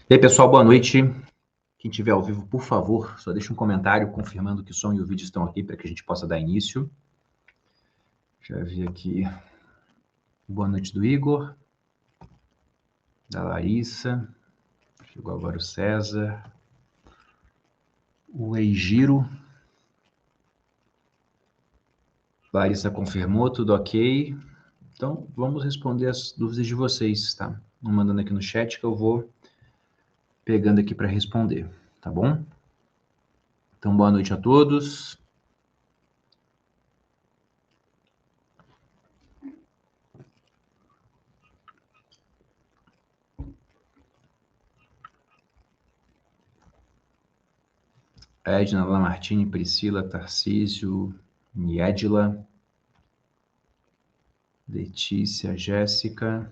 E aí, pessoal, boa noite. Quem estiver ao vivo, por favor, só deixe um comentário confirmando que o som e o vídeo estão aqui para que a gente possa dar início. Já vi aqui. Boa noite do Igor, da Larissa. Chegou agora o César. O Eigiro. Larissa confirmou, tudo ok. Então, vamos responder as dúvidas de vocês, tá? Vão mandando aqui no chat que eu vou pegando aqui para responder, tá bom? Então, boa noite a todos. Edna, Lamartine, Priscila, Tarcísio, Niedila, Letícia, Jéssica.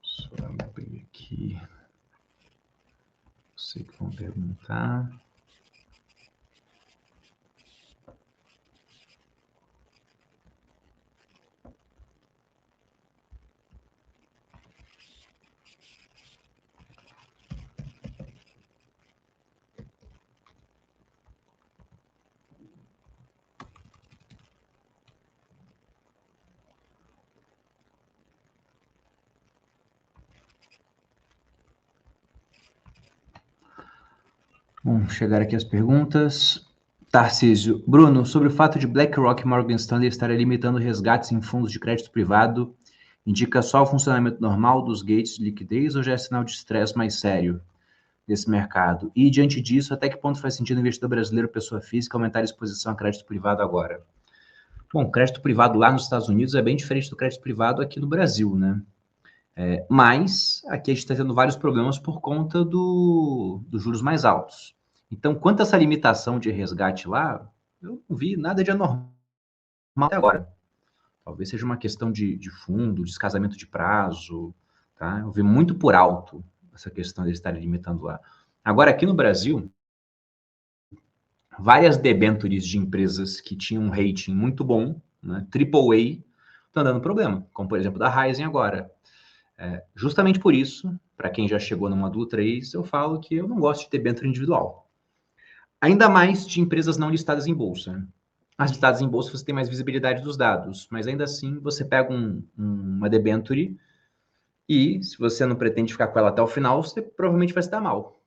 Só abrir aqui. Sei que vão perguntar. Bom, chegaram aqui as perguntas. Tarcísio. Bruno, sobre o fato de BlackRock e Morgan Stanley estarem limitando resgates em fundos de crédito privado, indica só o funcionamento normal dos gates de liquidez ou já é sinal de estresse mais sério desse mercado? E, diante disso, até que ponto faz sentido o investidor brasileiro, pessoa física, aumentar a exposição a crédito privado agora? Bom, crédito privado lá nos Estados Unidos é bem diferente do crédito privado aqui no Brasil, né? Mas aqui a gente está tendo vários problemas por conta dos juros mais altos. Então, quanto a essa limitação de resgate lá, eu não vi nada de anormal até agora. Talvez seja uma questão de fundo, descasamento de prazo, tá? Eu vi muito por alto essa questão de eles estarem limitando lá. Agora, aqui no Brasil, várias debêntures de empresas que tinham um rating muito bom, né, AAA, estão dando problema, como por exemplo da Raizen agora. Justamente por isso, para quem já chegou no módulo 3, eu falo que eu não gosto de debênture individual. Ainda mais de empresas não listadas em bolsa. As listadas em bolsa você tem mais visibilidade dos dados, mas ainda assim você pega uma debênture e se você não pretende ficar com ela até o final, você provavelmente vai se dar mal.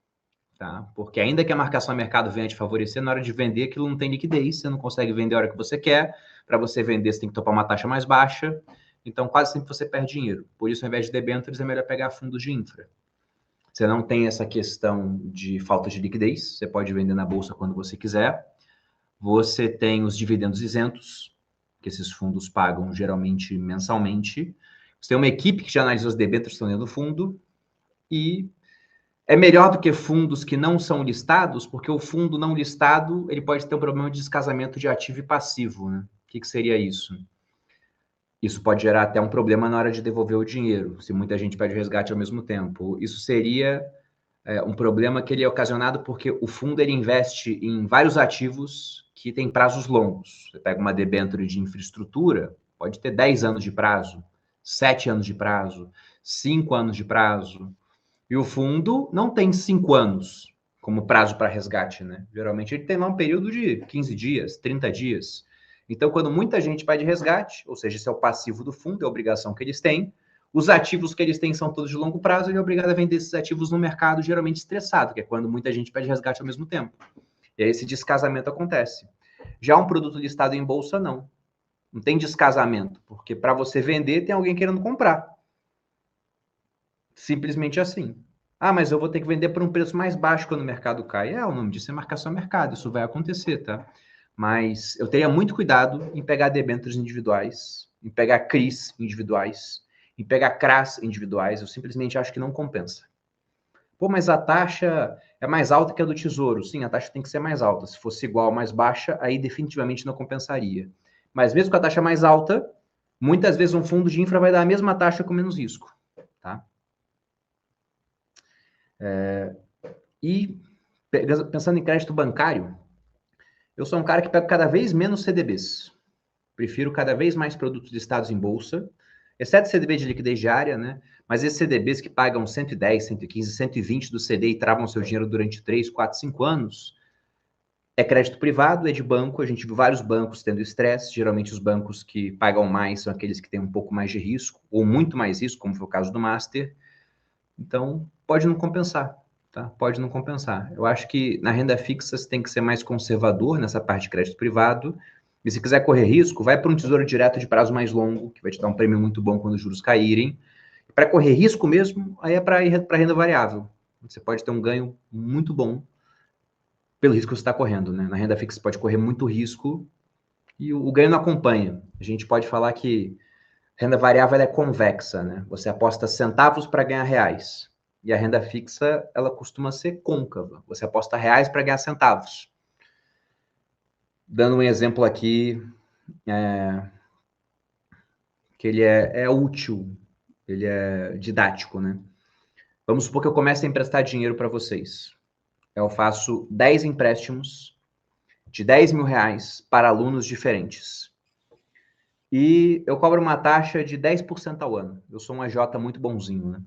Tá? Porque ainda que a marcação a mercado venha te favorecer, na hora de vender aquilo não tem liquidez, você não consegue vender a hora que você quer, para você vender você tem que topar uma taxa mais baixa, então quase sempre você perde dinheiro. Por isso, ao invés de debêntures, é melhor pegar fundos de infra. Você não tem essa questão de falta de liquidez, você pode vender na bolsa quando você quiser, você tem os dividendos isentos, que esses fundos pagam geralmente mensalmente, você tem uma equipe que já analisa os debêntures que estão dentro do fundo, e é melhor do que fundos que não são listados, porque o fundo não listado ele pode ter um problema de descasamento de ativo e passivo. Né? O que seria isso? Isso pode gerar até um problema na hora de devolver o dinheiro, se muita gente pede resgate ao mesmo tempo. Isso seria um problema que ele é ocasionado porque o fundo ele investe em vários ativos que têm prazos longos. Você pega uma debênture de infraestrutura, pode ter 10 anos de prazo, 7 anos de prazo, 5 anos de prazo. E o fundo não tem 5 anos como prazo para resgate, né? Geralmente ele tem lá um período de 15 dias, 30 dias. Então, quando muita gente pede resgate, ou seja, esse é o passivo do fundo, é a obrigação que eles têm, os ativos que eles têm são todos de longo prazo, ele é obrigado a vender esses ativos no mercado geralmente estressado, que é quando muita gente pede resgate ao mesmo tempo. E aí esse descasamento acontece. Já um produto listado em bolsa, não. Não tem descasamento, porque para você vender tem alguém querendo comprar. Simplesmente assim. Ah, mas eu vou ter que vender por um preço mais baixo quando o mercado cai. O nome disso é marcação a mercado, isso vai acontecer, tá? Mas eu teria muito cuidado em pegar debêntures individuais, em pegar CRIs individuais, em pegar CRAs individuais. Eu simplesmente acho que não compensa. Pô, mas a taxa é mais alta que a do Tesouro. Sim, a taxa tem que ser mais alta. Se fosse igual ou mais baixa, aí definitivamente não compensaria. Mas mesmo com a taxa mais alta, muitas vezes um fundo de infra vai dar a mesma taxa com menos risco, tá? E Pensando em crédito bancário, eu sou um cara que pega cada vez menos CDBs. Prefiro cada vez mais produtos listados em bolsa, exceto CDB de liquidez diária, né? Mas esses CDBs que pagam 110, 115, 120 do CD e travam seu dinheiro durante 3, 4, 5 anos, é crédito privado, é de banco. A gente viu vários bancos tendo estresse. Geralmente os bancos que pagam mais são aqueles que têm um pouco mais de risco, ou muito mais risco, como foi o caso do Master. Então, pode não compensar, tá? Pode não compensar. Eu acho que na renda fixa você tem que ser mais conservador nessa parte de crédito privado. E se quiser correr risco, vai para um tesouro direto de prazo mais longo, que vai te dar um prêmio muito bom quando os juros caírem. Para correr risco mesmo, aí é para ir para renda variável. Você pode ter um ganho muito bom pelo risco que você está correndo, né? Na renda fixa você pode correr muito risco e o ganho não acompanha. A gente pode falar que renda variável é convexa, né? Você aposta centavos para ganhar reais. E a renda fixa, ela costuma ser côncava. Você aposta reais para ganhar centavos. Dando um exemplo aqui, que ele é útil, ele é didático, né? Vamos supor que eu comece a emprestar dinheiro para vocês. Eu faço 10 empréstimos de 10 mil reais para alunos diferentes. E eu cobro uma taxa de 10% ao ano. Eu sou um AJ muito bonzinho, né?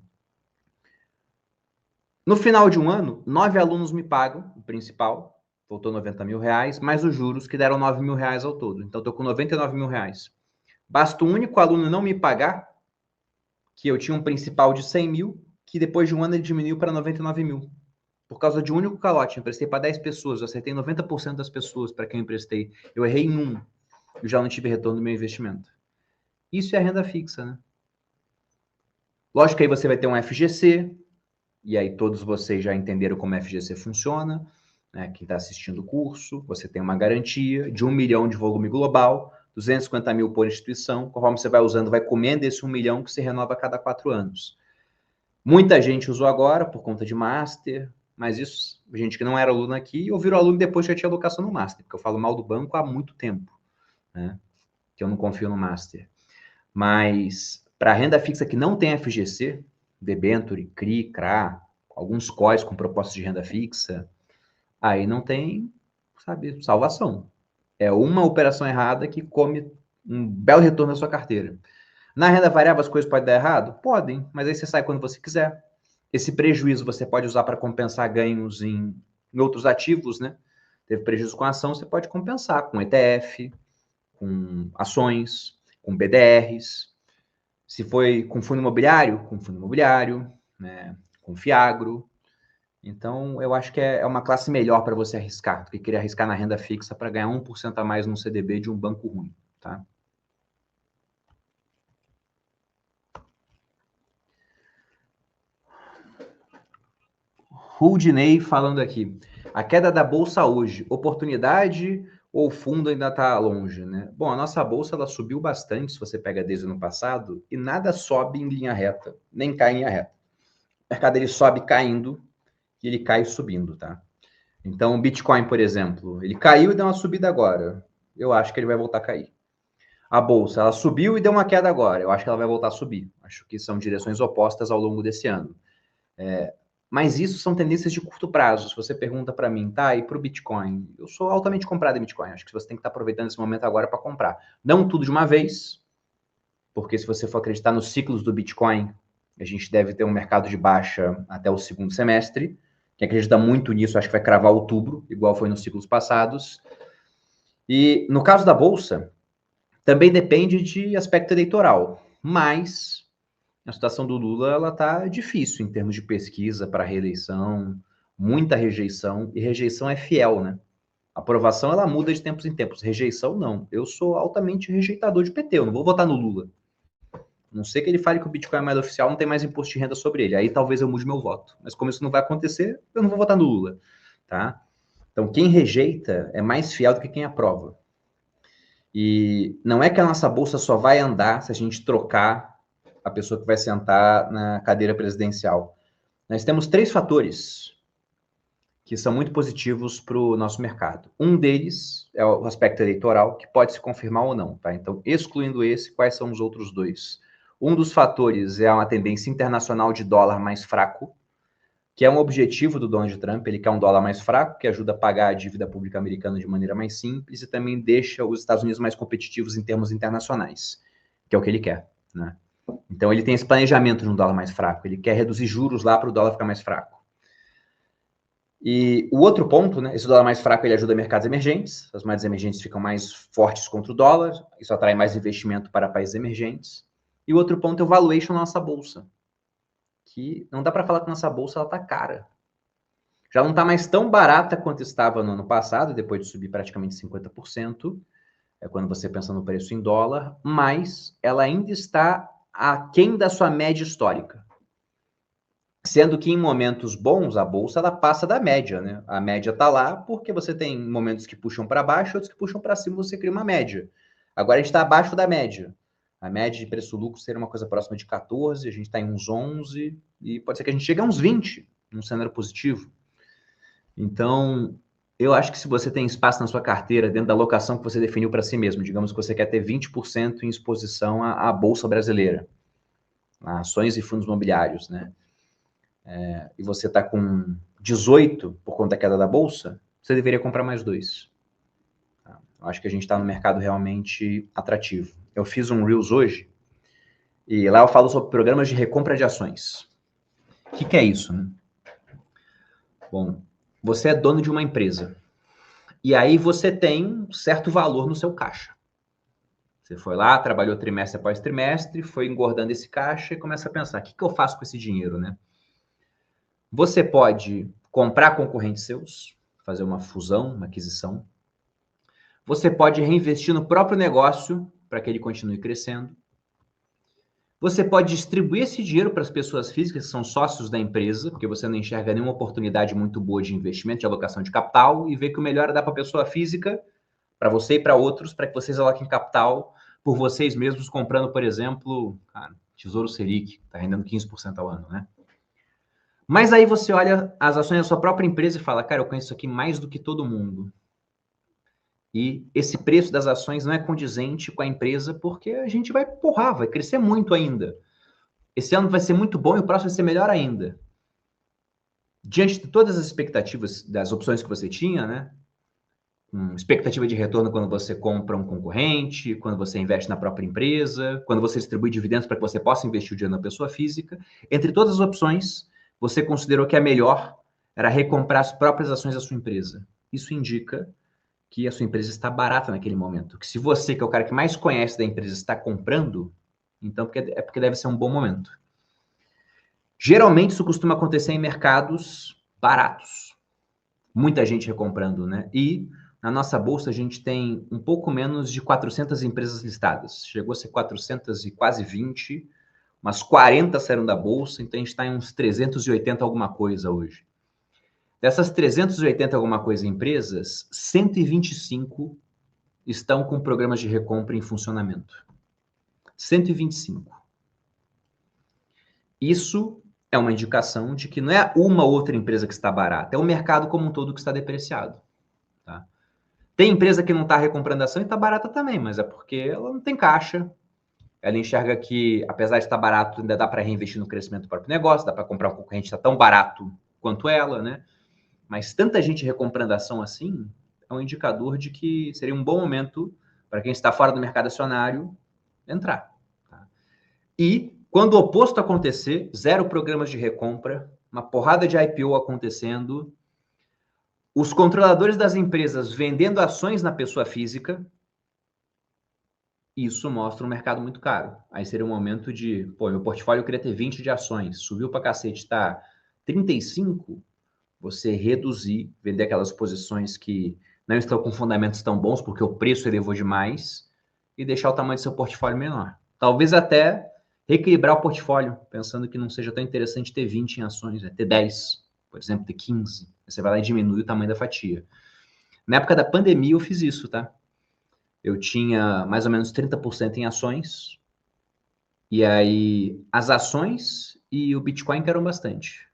No final de um ano, 9 alunos me pagam, o principal, voltou 90 mil reais, mais os juros, que deram 9 mil reais ao todo. Então, estou com 99 mil reais. Basta um único aluno não me pagar, que eu tinha um principal de 100 mil, que depois de um ano ele diminuiu para 99 mil. Por causa de um único calote. Eu emprestei para 10 pessoas, eu acertei 90% das pessoas para quem eu emprestei. Eu errei em um, eu já não tive retorno do meu investimento. Isso é a renda fixa, né? Lógico que aí você vai ter um FGC, e aí todos vocês já entenderam como a FGC funciona, né? Quem está assistindo o curso, você tem uma garantia de 1 milhão de volume global, 250 mil por instituição, conforme você vai usando, vai comendo esse 1 milhão que se renova a cada 4 anos. Muita gente usou agora por conta de Master, mas isso, gente que não era aluno aqui, ou virou aluno depois que já tinha alocação no Master, porque eu falo mal do banco há muito tempo, né? Que eu não confio no Master. Mas para renda fixa que não tem FGC, debenture, CRI, CRA, alguns COIs com propostas de renda fixa, aí não tem, sabe, salvação. É uma operação errada que come um belo retorno na sua carteira. Na renda variável as coisas podem dar errado? Podem, mas aí você sai quando você quiser. Esse prejuízo você pode usar para compensar ganhos em outros ativos, né? Teve prejuízo com a ação, você pode compensar com ETF, com ações, com BDRs. Se foi com fundo imobiliário, né? Com Fiagro. Então, eu acho que é uma classe melhor para você arriscar do que querer arriscar na renda fixa para ganhar 1% a mais no CDB de um banco ruim, tá? Ruldinei falando aqui. A queda da bolsa hoje, oportunidade ou o fundo ainda está longe, né? Bom, a nossa bolsa ela subiu bastante, se você pega desde o ano passado, e nada sobe em linha reta, nem cai em linha reta. O mercado ele sobe caindo e ele cai subindo, tá? Então, o Bitcoin, por exemplo, ele caiu e deu uma subida agora. Eu acho que ele vai voltar a cair. A bolsa, ela subiu e deu uma queda agora. Eu acho que ela vai voltar a subir. Acho que são direções opostas ao longo desse ano. Mas isso são tendências de curto prazo. Se você pergunta para mim, tá, e para o Bitcoin? Eu sou altamente comprado em Bitcoin. Acho que você tem que estar aproveitando esse momento agora para comprar. Não tudo de uma vez, porque se você for acreditar nos ciclos do Bitcoin, a gente deve ter um mercado de baixa até o segundo semestre. Quem acredita muito nisso, acho que vai cravar outubro, igual foi nos ciclos passados. E no caso da Bolsa, também depende de aspecto eleitoral, mas a situação do Lula ela está difícil em termos de pesquisa para reeleição, muita rejeição, e rejeição é fiel, né? Aprovação ela muda de tempos em tempos, rejeição não. Eu sou altamente rejeitador de PT, eu não vou votar no Lula. A não sei que ele fale que o Bitcoin é mais oficial, não tem mais imposto de renda sobre ele. Aí talvez eu mude meu voto. Mas como isso não vai acontecer, eu não vou votar no Lula, tá? Então quem rejeita é mais fiel do que quem aprova. E não é que a nossa bolsa só vai andar se a gente trocar a pessoa que vai sentar na cadeira presidencial. Nós temos 3 fatores que são muito positivos para o nosso mercado. Um deles é o aspecto eleitoral, que pode se confirmar ou não, tá? Então, excluindo esse, quais são os outros 2? Um dos fatores é uma tendência internacional de dólar mais fraco. que é um objetivo do Donald Trump. Ele quer um dólar mais fraco, que ajuda a pagar a dívida pública americana de maneira mais simples e também deixa os Estados Unidos mais competitivos em termos internacionais, que é o que ele quer, né? Então, ele tem esse planejamento de um dólar mais fraco. Ele quer reduzir juros lá para o dólar ficar mais fraco. E o outro ponto, né? Esse dólar mais fraco, ele ajuda mercados emergentes. As moedas emergentes ficam mais fortes contra o dólar. Isso atrai mais investimento para países emergentes. E o outro ponto é o valuation na nossa bolsa, que não dá para falar que nossa bolsa ela está cara. Já não está mais tão barata quanto estava no ano passado, depois de subir praticamente 50%, quando você pensa no preço em dólar, mas ela ainda está aquém da sua média histórica. Sendo que em momentos bons, a bolsa ela passa da média, né? A média está lá porque você tem momentos que puxam para baixo, outros que puxam para cima, você cria uma média. Agora a gente está abaixo da média. A média de preço-lucro seria uma coisa próxima de 14, a gente está em uns 11, e pode ser que a gente chegue a uns 20, num cenário positivo. Então, eu acho que se você tem espaço na sua carteira, dentro da alocação que você definiu para si mesmo, digamos que você quer ter 20% em exposição à Bolsa Brasileira, a ações e fundos imobiliários, né? E você está com 18 por conta da queda da Bolsa, você deveria comprar mais 2. Tá? Eu acho que a gente está no mercado realmente atrativo. Eu fiz um Reels hoje, e lá eu falo sobre programas de recompra de ações. O que é isso, né? Bom, você é dono de uma empresa. E aí você tem um certo valor no seu caixa. Você foi lá, trabalhou trimestre após trimestre, foi engordando esse caixa e começa a pensar, o que eu faço com esse dinheiro, né? Você pode comprar concorrentes seus, fazer uma fusão, uma aquisição. Você pode reinvestir no próprio negócio para que ele continue crescendo. Você pode distribuir esse dinheiro para as pessoas físicas que são sócios da empresa, porque você não enxerga nenhuma oportunidade muito boa de investimento, de alocação de capital, e vê que o melhor é dar para a pessoa física, para você e para outros, para que vocês aloquem capital por vocês mesmos, comprando, por exemplo, Tesouro Selic, está rendendo 15% ao ano, né? Mas aí você olha as ações da sua própria empresa e fala, cara, eu conheço isso aqui mais do que todo mundo. E esse preço das ações não é condizente com a empresa, porque a gente vai vai crescer muito ainda. Esse ano vai ser muito bom e o próximo vai ser melhor ainda. Diante de todas as expectativas das opções que você tinha, né? Expectativa de retorno quando você compra um concorrente, quando você investe na própria empresa, quando você distribui dividendos para que você possa investir o dinheiro na pessoa física. Entre todas as opções, você considerou que a melhor era recomprar as próprias ações da sua empresa. Isso indica que a sua empresa está barata naquele momento. Que se você, que é o cara que mais conhece da empresa, está comprando, então é porque deve ser um bom momento. Geralmente isso costuma acontecer em mercados baratos. Muita gente recomprando, né? E na nossa bolsa a gente tem um pouco menos de 400 empresas listadas. Chegou a ser 400 e quase 20, umas 40 saíram da bolsa, então a gente está em uns 380 alguma coisa hoje. Dessas 380 alguma coisa empresas, 125 estão com programas de recompra em funcionamento. 125. Isso é uma indicação de que não é uma outra empresa que está barata, é o mercado como um todo que está depreciado. Tá? Tem empresa que não está recomprando ação e está barata também, mas é porque ela não tem caixa. Ela enxerga que, apesar de estar barato, ainda dá para reinvestir no crescimento do próprio negócio, dá para comprar um concorrente que está tão barato quanto ela, né? Mas tanta gente recomprando ação assim é um indicador de que seria um bom momento para quem está fora do mercado acionário entrar. Tá? E quando o oposto acontecer, zero programas de recompra, uma porrada de IPO acontecendo, os controladores das empresas vendendo ações na pessoa física, isso mostra um mercado muito caro. Aí seria um momento de, meu portfólio eu queria ter 20 de ações, subiu para cacete, tá 35, você reduzir, vender aquelas posições que não estão com fundamentos tão bons, porque o preço elevou demais, e deixar o tamanho do seu portfólio menor. Talvez até reequilibrar o portfólio, pensando que não seja tão interessante ter 20 em ações, ter 10, por exemplo, ter 15. Você vai lá e diminui o tamanho da fatia. Na época da pandemia eu fiz isso, tá? Eu tinha mais ou menos 30% em ações, e aí as ações e o Bitcoin caíram bastante.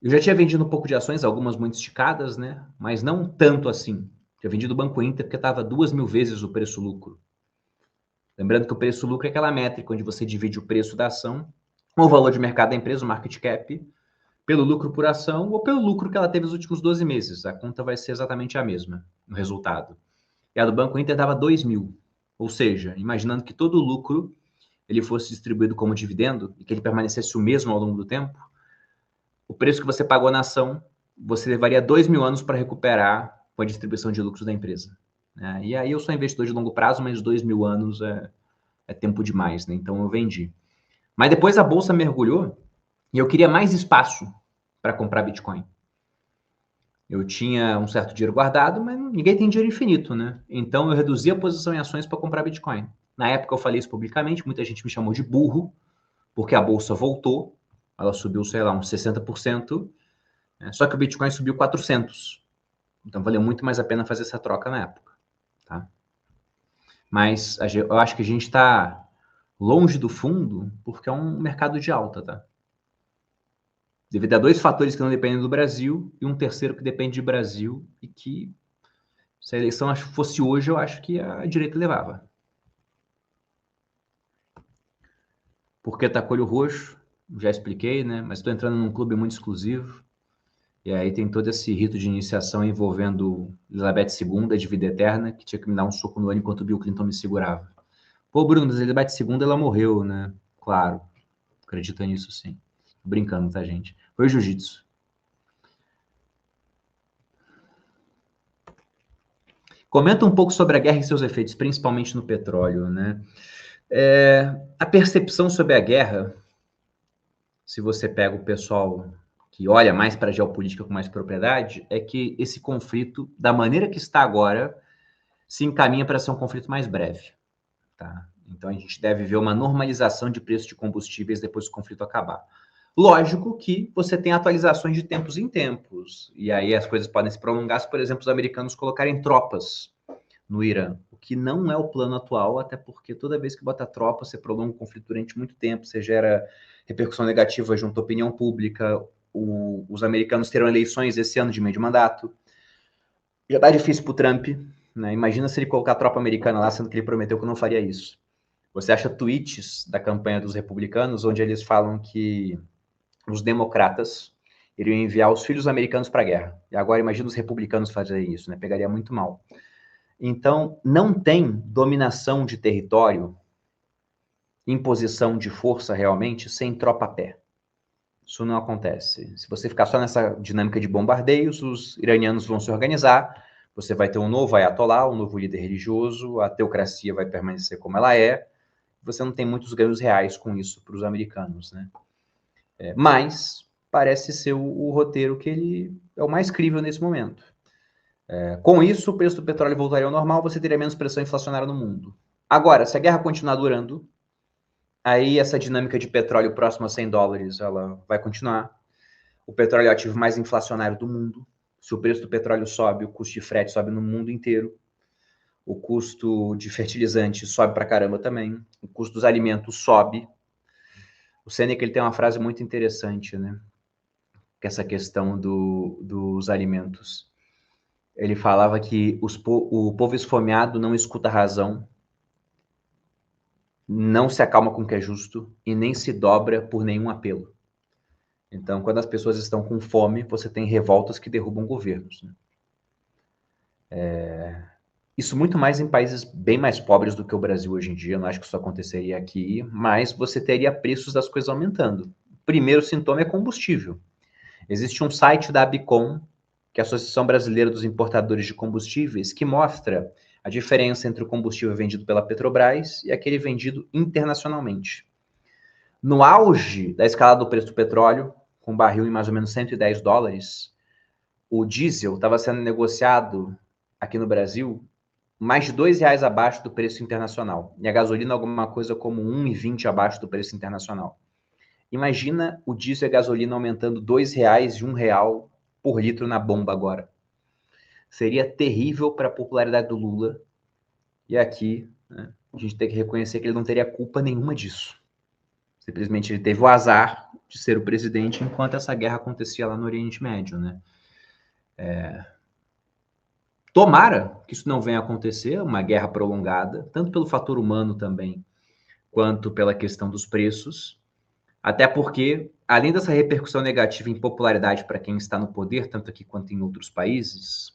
Eu já tinha vendido um pouco de ações, algumas muito esticadas, né? Mas não tanto assim. Tinha vendido o Banco Inter porque estava 2.000 vezes o preço-lucro. Lembrando que o preço-lucro é aquela métrica onde você divide o preço da ação o valor de mercado da empresa, o market cap, pelo lucro por ação ou pelo lucro que ela teve nos últimos 12 meses. A conta vai ser exatamente a mesma, o resultado. E a do Banco Inter dava 2 mil. Ou seja, imaginando que todo o lucro ele fosse distribuído como dividendo e que ele permanecesse o mesmo ao longo do tempo, o preço que você pagou na ação, você levaria 2 mil anos para recuperar com a distribuição de lucros da empresa. E aí eu sou investidor de longo prazo, mas 2 mil anos é tempo demais, né? Então eu vendi. Mas depois a bolsa mergulhou e eu queria mais espaço para comprar Bitcoin. Eu tinha um certo dinheiro guardado, mas ninguém tem dinheiro infinito, né? Então eu reduzi a posição em ações para comprar Bitcoin. Na época eu falei isso publicamente, muita gente me chamou de burro, porque a bolsa voltou, ela subiu, sei lá, uns 60%, né? Só que o Bitcoin subiu 400%. Então valeu muito mais a pena fazer essa troca na época, tá? Mas eu acho que a gente está longe do fundo porque é um mercado de alta, tá? Devido a dois fatores que não dependem do Brasil e um terceiro que depende do Brasil e que, se a eleição fosse hoje, eu acho que a direita levava. Por que tá com olho roxo? Já expliquei, né? Mas estou entrando num clube muito exclusivo. E aí tem todo esse rito de iniciação envolvendo Elizabeth II, de vida eterna, que tinha que me dar um soco no olho enquanto o Bill Clinton me segurava. Pô, Bruno, Elizabeth II, ela morreu, né? Claro, acredita nisso sim. Tô brincando, tá, gente? Foi jiu-jitsu. Comenta um pouco sobre a guerra e seus efeitos, principalmente no petróleo, né? A percepção sobre a guerra, se você pega o pessoal que olha mais para a geopolítica com mais propriedade, é que esse conflito, da maneira que está agora, se encaminha para ser um conflito mais breve. Tá? Então a gente deve ver uma normalização de preço de combustíveis depois que o conflito acabar. Lógico que você tem atualizações de tempos em tempos, e aí as coisas podem se prolongar se, por exemplo, os americanos colocarem tropas no Irã, o que não é o plano atual, até porque toda vez que bota tropa, você prolonga o conflito durante muito tempo, você gera repercussão negativa junto à opinião pública, os americanos terão eleições esse ano de meio de mandato, já tá difícil pro Trump, né? Imagina se ele colocar tropa americana lá, sendo que ele prometeu que não faria isso. Você acha tweets da campanha dos republicanos onde eles falam que os democratas iriam enviar os filhos americanos para a guerra. E agora imagina os republicanos fazerem isso, né? Pegaria muito mal. Então, não tem dominação de território, imposição de força realmente, sem tropa a pé. Isso não acontece. Se você ficar só nessa dinâmica de bombardeios, os iranianos vão se organizar, você vai ter um novo ayatollah, um novo líder religioso, a teocracia vai permanecer como ela é, você não tem muitos ganhos reais com isso para os americanos, né? Mas parece ser o roteiro que ele é o mais crível nesse momento. Com isso, o preço do petróleo voltaria ao normal, você teria menos pressão inflacionária no mundo. Agora, se a guerra continuar durando, aí essa dinâmica de petróleo próximo a 100 dólares, ela vai continuar. O petróleo é o ativo mais inflacionário do mundo. Se o preço do petróleo sobe, o custo de frete sobe no mundo inteiro. O custo de fertilizante sobe pra caramba também. O custo dos alimentos sobe. O Seneca ele tem uma frase muito interessante, né? Que é essa questão dos alimentos. Ele falava que o povo esfomeado não escuta a razão, não se acalma com o que é justo e nem se dobra por nenhum apelo. Então, quando as pessoas estão com fome, você tem revoltas que derrubam governos, né? Isso muito mais em países bem mais pobres do que o Brasil hoje em dia. Eu não acho que isso aconteceria aqui, mas você teria preços das coisas aumentando. O primeiro sintoma é combustível. Existe um site da Abicom, que é a Associação Brasileira dos Importadores de Combustíveis, que mostra a diferença entre o combustível vendido pela Petrobras e aquele vendido internacionalmente. No auge da escalada do preço do petróleo, com um barril em mais ou menos 110 dólares, o diesel estava sendo negociado aqui no Brasil mais de R$ 2 abaixo do preço internacional. E a gasolina alguma coisa como 1,20 abaixo do preço internacional. Imagina o diesel e a gasolina aumentando R$ 2 e R$ 1 por litro na bomba agora. Seria terrível para a popularidade do Lula. E aqui, né, a gente tem que reconhecer que ele não teria culpa nenhuma disso. Simplesmente ele teve o azar de ser o presidente enquanto essa guerra acontecia lá no Oriente Médio, né? Tomara que isso não venha a acontecer, uma guerra prolongada, tanto pelo fator humano também, quanto pela questão dos preços. Até porque, além dessa repercussão negativa em popularidade para quem está no poder, tanto aqui quanto em outros países,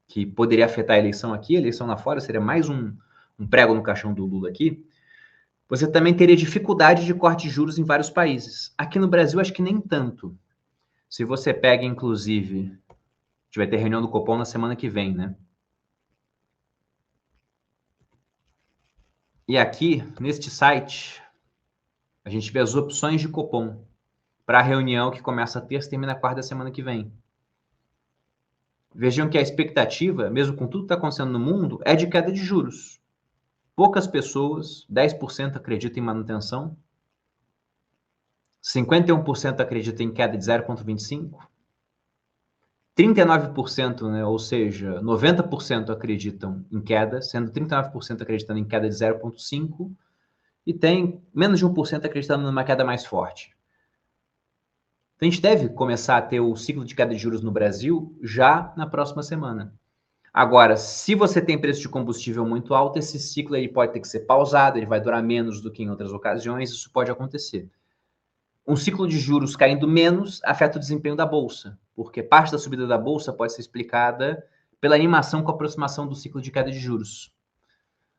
que poderia afetar a eleição aqui, a eleição lá fora seria mais um prego no caixão do Lula aqui, você também teria dificuldade de corte de juros em vários países. Aqui no Brasil, acho que nem tanto. Se você pega, inclusive, a gente vai ter reunião do Copom na semana que vem, né? E aqui, neste site, a gente vê as opções de Copom para a reunião que começa terça e termina quarta da semana que vem. Vejam que a expectativa, mesmo com tudo que está acontecendo no mundo, é de queda de juros. Poucas pessoas, 10% acreditam em manutenção, 51% acreditam em queda de 0,25%, 39%, né, ou seja, 90% acreditam em queda, sendo 39% acreditando em queda de 0,5%, e tem menos de 1% acreditando numa queda mais forte. Então, a gente deve começar a ter o ciclo de queda de juros no Brasil já na próxima semana. Agora, se você tem preço de combustível muito alto, esse ciclo ele pode ter que ser pausado, ele vai durar menos do que em outras ocasiões, isso pode acontecer. Um ciclo de juros caindo menos afeta o desempenho da bolsa, porque parte da subida da bolsa pode ser explicada pela animação com a aproximação do ciclo de queda de juros.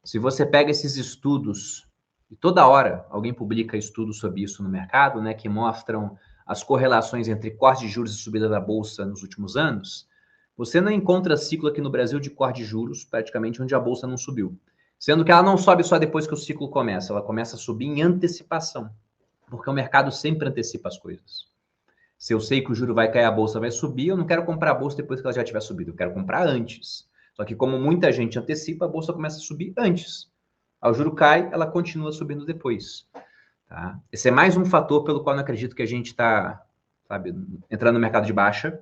Se você pega esses estudos, e toda hora alguém publica estudos sobre isso no mercado, né, que mostram as correlações entre corte de juros e subida da bolsa nos últimos anos, você não encontra ciclo aqui no Brasil de corte de juros, praticamente, onde a bolsa não subiu. Sendo que ela não sobe só depois que o ciclo começa, ela começa a subir em antecipação, porque o mercado sempre antecipa as coisas. Se eu sei que o juro vai cair, a bolsa vai subir, eu não quero comprar a bolsa depois que ela já tiver subido, eu quero comprar antes. Só que como muita gente antecipa, a bolsa começa a subir antes. O juro cai, ela continua subindo depois. Tá? Esse é mais um fator pelo qual eu não acredito que a gente está, entrando no mercado de baixa,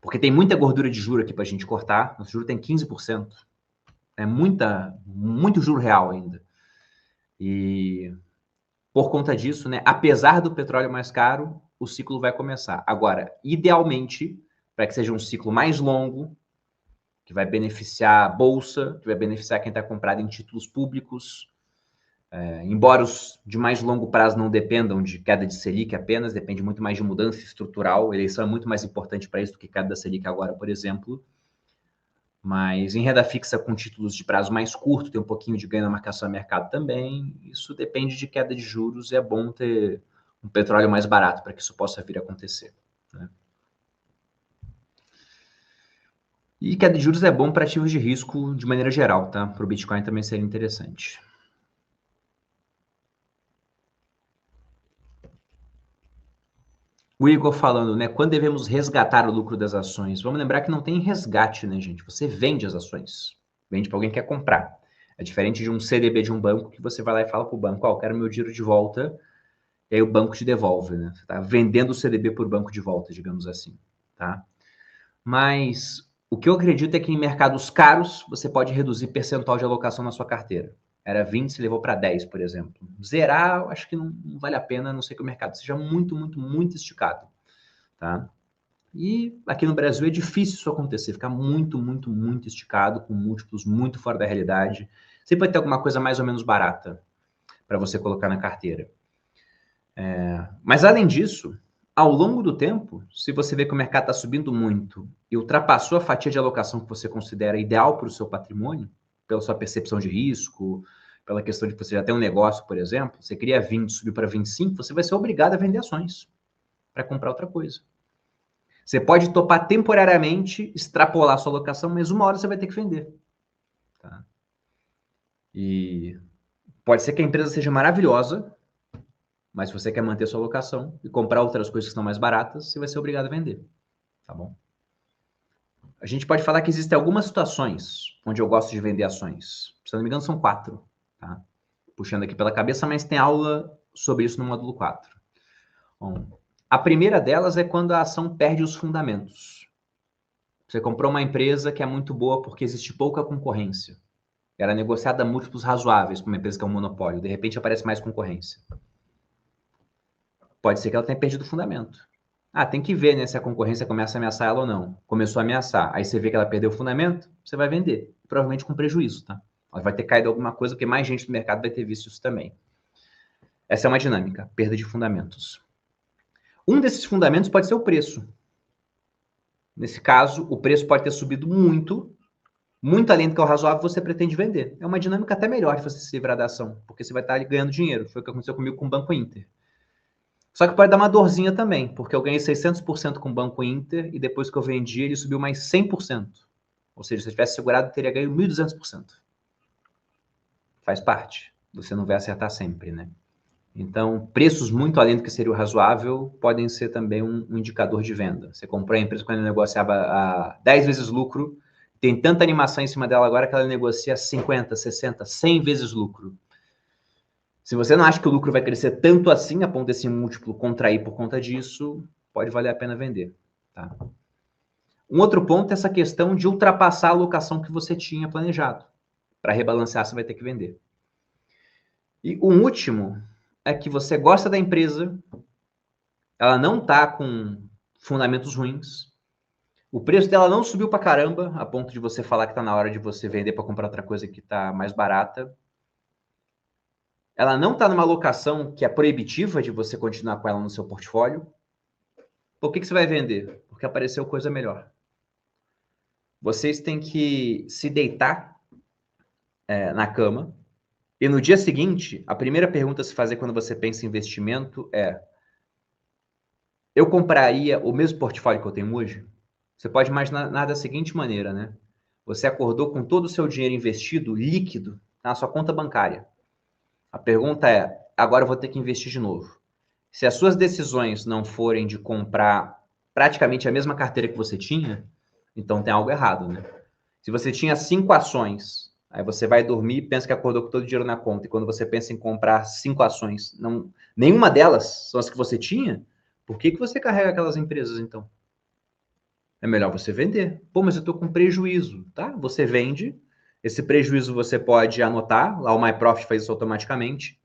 porque tem muita gordura de juro aqui para a gente cortar. Nosso juro tem 15%. É muito juro real ainda. E por conta disso, né, apesar do petróleo mais caro, o ciclo vai começar. Agora, idealmente, para que seja um ciclo mais longo, que vai beneficiar a bolsa, que vai beneficiar quem está comprado em títulos públicos, embora os de mais longo prazo não dependam de queda de Selic apenas, depende muito mais de mudança estrutural, a eleição é muito mais importante para isso do que queda da Selic agora, por exemplo. Mas em renda fixa com títulos de prazo mais curto, tem um pouquinho de ganho na marcação a mercado também. Isso depende de queda de juros e é bom ter um petróleo mais barato para que isso possa vir a acontecer. Né? E queda de juros é bom para ativos de risco de maneira geral, tá? Para o Bitcoin também seria interessante. O Igor falando, né? Quando devemos resgatar o lucro das ações? Vamos lembrar que não tem resgate, né, gente? Você vende as ações. Vende para alguém que quer comprar. É diferente de um CDB de um banco que você vai lá e fala para o banco, eu quero meu dinheiro de volta, e aí o banco te devolve, né? Você está vendendo o CDB por banco de volta, digamos assim, tá? Mas o que eu acredito é que em mercados caros, você pode reduzir percentual de alocação na sua carteira. Era 20, se levou para 10, por exemplo. Zerar, eu acho que não vale a pena, a não ser que o mercado seja muito esticado, tá? E aqui no Brasil é difícil isso acontecer, ficar muito esticado, com múltiplos muito fora da realidade. Sempre vai ter alguma coisa mais ou menos barata para você colocar na carteira. Mas além disso, ao longo do tempo, se você vê que o mercado está subindo muito e ultrapassou a fatia de alocação que você considera ideal para o seu patrimônio, pela sua percepção de risco, pela questão de que você já tem um negócio, por exemplo, você queria 20, subiu para 25, você vai ser obrigado a vender ações para comprar outra coisa. Você pode topar temporariamente, extrapolar a sua alocação, mas uma hora você vai ter que vender. Tá? E pode ser que a empresa seja maravilhosa, mas se você quer manter sua alocação e comprar outras coisas que estão mais baratas, você vai ser obrigado a vender. Tá bom? A gente pode falar que existem algumas situações onde eu gosto de vender ações. Se eu não me engano, são 4. Tá? Puxando aqui pela cabeça, mas tem aula sobre isso no módulo 4. Bom, a primeira delas é quando a ação perde os fundamentos. Você comprou uma empresa que é muito boa porque existe pouca concorrência. Era negociada a múltiplos razoáveis para uma empresa que é um monopólio. De repente aparece mais concorrência. Pode ser que ela tenha perdido o fundamento. Tem que ver, né, se a concorrência começa a ameaçar ela ou não. Começou a ameaçar. Aí você vê que ela perdeu o fundamento, você vai vender. Provavelmente com prejuízo, tá? Ela vai ter caído alguma coisa, porque mais gente do mercado vai ter visto isso também. Essa é uma dinâmica, perda de fundamentos. Um desses fundamentos pode ser o preço. Nesse caso, o preço pode ter subido muito, muito além do que é o razoável, você pretende vender. É uma dinâmica até melhor de você se livrar da ação, porque você vai estar ganhando dinheiro. Foi o que aconteceu comigo com o Banco Inter. Só que pode dar uma dorzinha também, porque eu ganhei 600% com o Banco Inter e depois que eu vendi, ele subiu mais 100%. Ou seja, se eu tivesse segurado, eu teria ganho 1.200%. Faz parte. Você não vai acertar sempre, né? Então, preços muito além do que seria o razoável podem ser também um indicador de venda. Você comprou a empresa quando ela negociava a 10 vezes lucro, tem tanta animação em cima dela agora que ela negocia 50, 60, 100 vezes lucro. Se você não acha que o lucro vai crescer tanto assim, a ponto desse múltiplo contrair por conta disso, pode valer a pena vender. Tá? Um outro ponto é essa questão de ultrapassar a alocação que você tinha planejado. Para rebalancear, você vai ter que vender. E o último é que você gosta da empresa, ela não está com fundamentos ruins, o preço dela não subiu para caramba, a ponto de você falar que está na hora de você vender para comprar outra coisa que está mais barata. Ela não está numa alocação que é proibitiva de você continuar com ela no seu portfólio. Por que você vai vender? Porque apareceu coisa melhor. Vocês têm que se deitar na cama e no dia seguinte, a primeira pergunta a se fazer quando você pensa em investimento é: eu compraria o mesmo portfólio que eu tenho hoje? Você pode imaginar da seguinte maneira, né? Você acordou com todo o seu dinheiro investido, líquido, na sua conta bancária. A pergunta é, agora eu vou ter que investir de novo. Se as suas decisões não forem de comprar praticamente a mesma carteira que você tinha, então tem algo errado, né? Se você tinha 5 ações, aí você vai dormir e pensa que acordou com todo o dinheiro na conta, e quando você pensa em comprar 5 ações, nenhuma delas são as que você tinha, por que você carrega aquelas empresas, então? É melhor você vender. Pô, mas eu estou com prejuízo, tá? Você vende, esse prejuízo você pode anotar, lá o MyProfit faz isso automaticamente.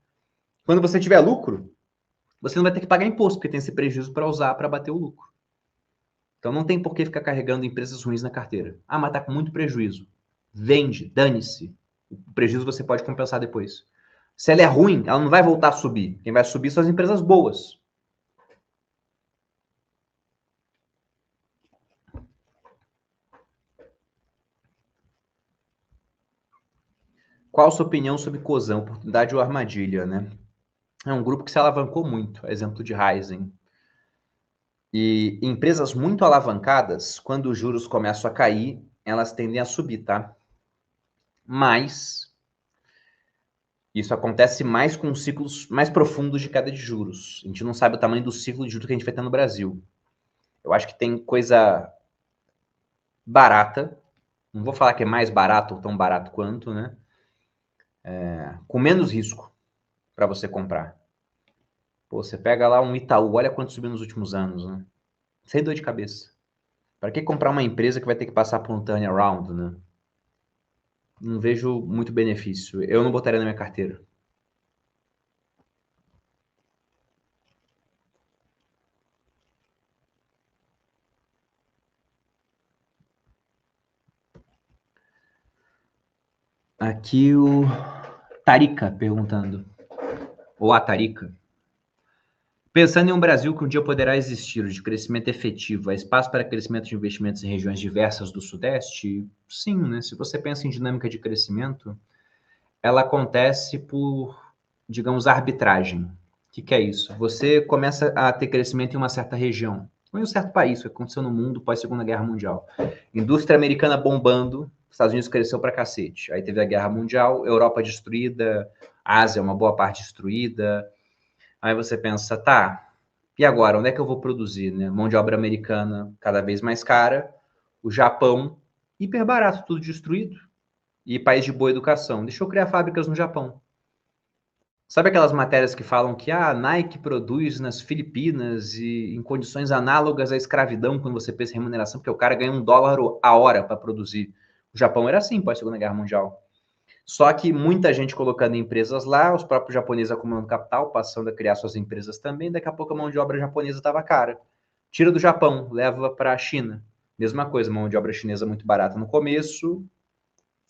Quando você tiver lucro, você não vai ter que pagar imposto, porque tem esse prejuízo para usar para bater o lucro. Então não tem por que ficar carregando empresas ruins na carteira. Ah, mas tá com muito prejuízo. Vende, dane-se. O prejuízo você pode compensar depois. Se ela é ruim, ela não vai voltar a subir. Quem vai subir são as empresas boas. Qual a sua opinião sobre Cosan, oportunidade ou armadilha, né? É um grupo que se alavancou muito, exemplo de Ryzen. E empresas muito alavancadas, quando os juros começam a cair, elas tendem a subir, tá? Mas isso acontece mais com ciclos mais profundos de queda de juros. A gente não sabe o tamanho do ciclo de juros que a gente vai ter no Brasil. Eu acho que tem coisa barata, não vou falar que é mais barato ou tão barato quanto, né? Com menos risco para você comprar. Pô, você pega lá um Itaú, olha quanto subiu nos últimos anos, né? Sem dor de cabeça. Para que comprar uma empresa que vai ter que passar por um turnaround, né? Não vejo muito benefício. Eu não botaria na minha carteira. Aqui o Tarika perguntando. Ou a Tarika. Pensando em um Brasil que um dia poderá existir de crescimento efetivo, há espaço para crescimento de investimentos em regiões diversas do Sudeste? Sim, né? Se você pensa em dinâmica de crescimento, ela acontece por, digamos, arbitragem. O que é isso? Você começa a ter crescimento em uma certa região, ou em um certo país, o que aconteceu no mundo pós-Segunda Guerra Mundial. Indústria americana bombando, Estados Unidos cresceu pra cacete. Aí teve a Guerra Mundial, Europa destruída, Ásia, uma boa parte destruída. Aí você pensa, tá, e agora, onde é que eu vou produzir? Né? Mão de obra americana cada vez mais cara, o Japão hiper barato, tudo destruído, e país de boa educação. Deixa eu criar fábricas no Japão. Sabe aquelas matérias que falam que a Nike produz nas Filipinas e em condições análogas à escravidão quando você pensa em remuneração, porque o cara ganha $1 a hora para produzir. O Japão era assim pós Segunda Guerra Mundial. Só que muita gente colocando empresas lá, os próprios japoneses acumulando capital, passando a criar suas empresas também, daqui a pouco a mão de obra japonesa estava cara. Tira do Japão, leva para a China. Mesma coisa, mão de obra chinesa muito barata no começo,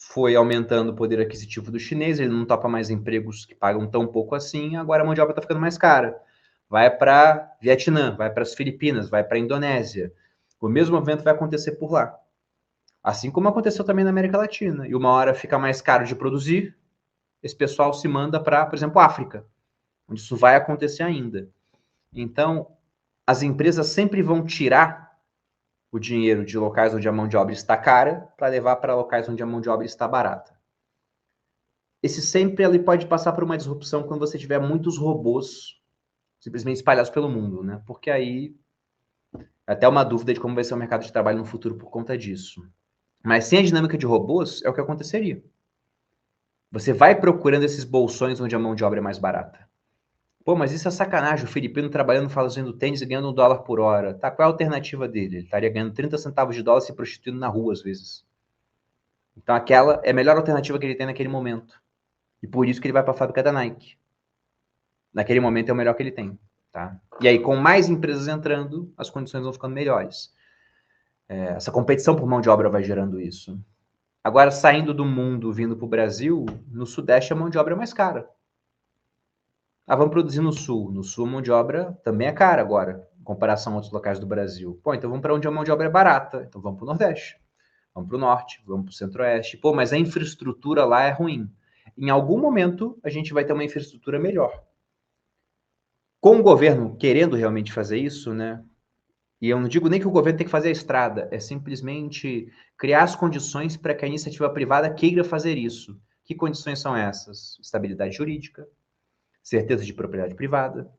foi aumentando o poder aquisitivo do chinês, ele não topa mais empregos que pagam tão pouco assim, agora a mão de obra está ficando mais cara. Vai para Vietnã, vai para as Filipinas, vai para a Indonésia. O mesmo movimento vai acontecer por lá. Assim como aconteceu também na América Latina. E uma hora fica mais caro de produzir, esse pessoal se manda para, por exemplo, África, onde isso vai acontecer ainda. Então, as empresas sempre vão tirar o dinheiro de locais onde a mão de obra está cara para levar para locais onde a mão de obra está barata. Esse sempre ele pode passar por uma disrupção quando você tiver muitos robôs simplesmente espalhados pelo mundo, né? Porque aí é até uma dúvida de como vai ser o mercado de trabalho no futuro por conta disso. Mas sem a dinâmica de robôs, é o que aconteceria. Você vai procurando esses bolsões onde a mão de obra é mais barata. Pô, mas isso é sacanagem, o filipino trabalhando, fazendo tênis e ganhando $1 por hora. Tá, qual é a alternativa dele? Ele estaria ganhando 30 centavos de dólar se prostituindo na rua, às vezes. Então aquela é a melhor alternativa que ele tem naquele momento. E por isso que ele vai para a fábrica da Nike. Naquele momento é o melhor que ele tem. Tá? E aí, com mais empresas entrando, as condições vão ficando melhores. Essa competição por mão de obra vai gerando isso. Agora, saindo do mundo, vindo para o Brasil, no Sudeste a mão de obra é mais cara. Vamos produzir no Sul. No Sul a mão de obra também é cara agora, em comparação a outros locais do Brasil. Pô, então vamos para onde a mão de obra é barata. Então vamos para o Nordeste, vamos para o Norte, vamos para o Centro-Oeste. Pô, mas a infraestrutura lá é ruim. Em algum momento a gente vai ter uma infraestrutura melhor. Com o governo querendo realmente fazer isso, né? E eu não digo nem que o governo tem que fazer a estrada, é simplesmente criar as condições para que a iniciativa privada queira fazer isso. Que condições são essas? Estabilidade jurídica, certeza de propriedade privada,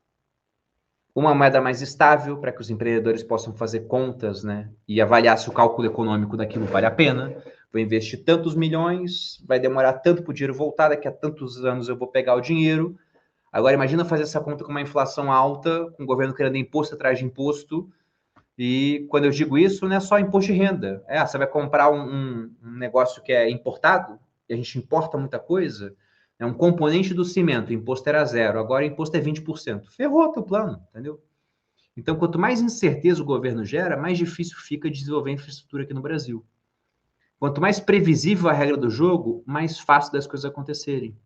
uma moeda mais estável para que os empreendedores possam fazer contas, né, e avaliar se o cálculo econômico daquilo vale a pena. Vou investir tantos milhões, vai demorar tanto para o dinheiro voltar, daqui a tantos anos eu vou pegar o dinheiro. Agora imagina fazer essa conta com uma inflação alta, com o governo querendo imposto atrás de imposto. E quando eu digo isso, não é só imposto de renda. Você vai comprar um negócio que é importado, e a gente importa muita coisa, é um componente do cimento, o imposto era 0, agora o imposto é 20%. Ferrou o teu plano, entendeu? Então, quanto mais incerteza o governo gera, mais difícil fica desenvolver infraestrutura aqui no Brasil. Quanto mais previsível a regra do jogo, mais fácil das coisas acontecerem.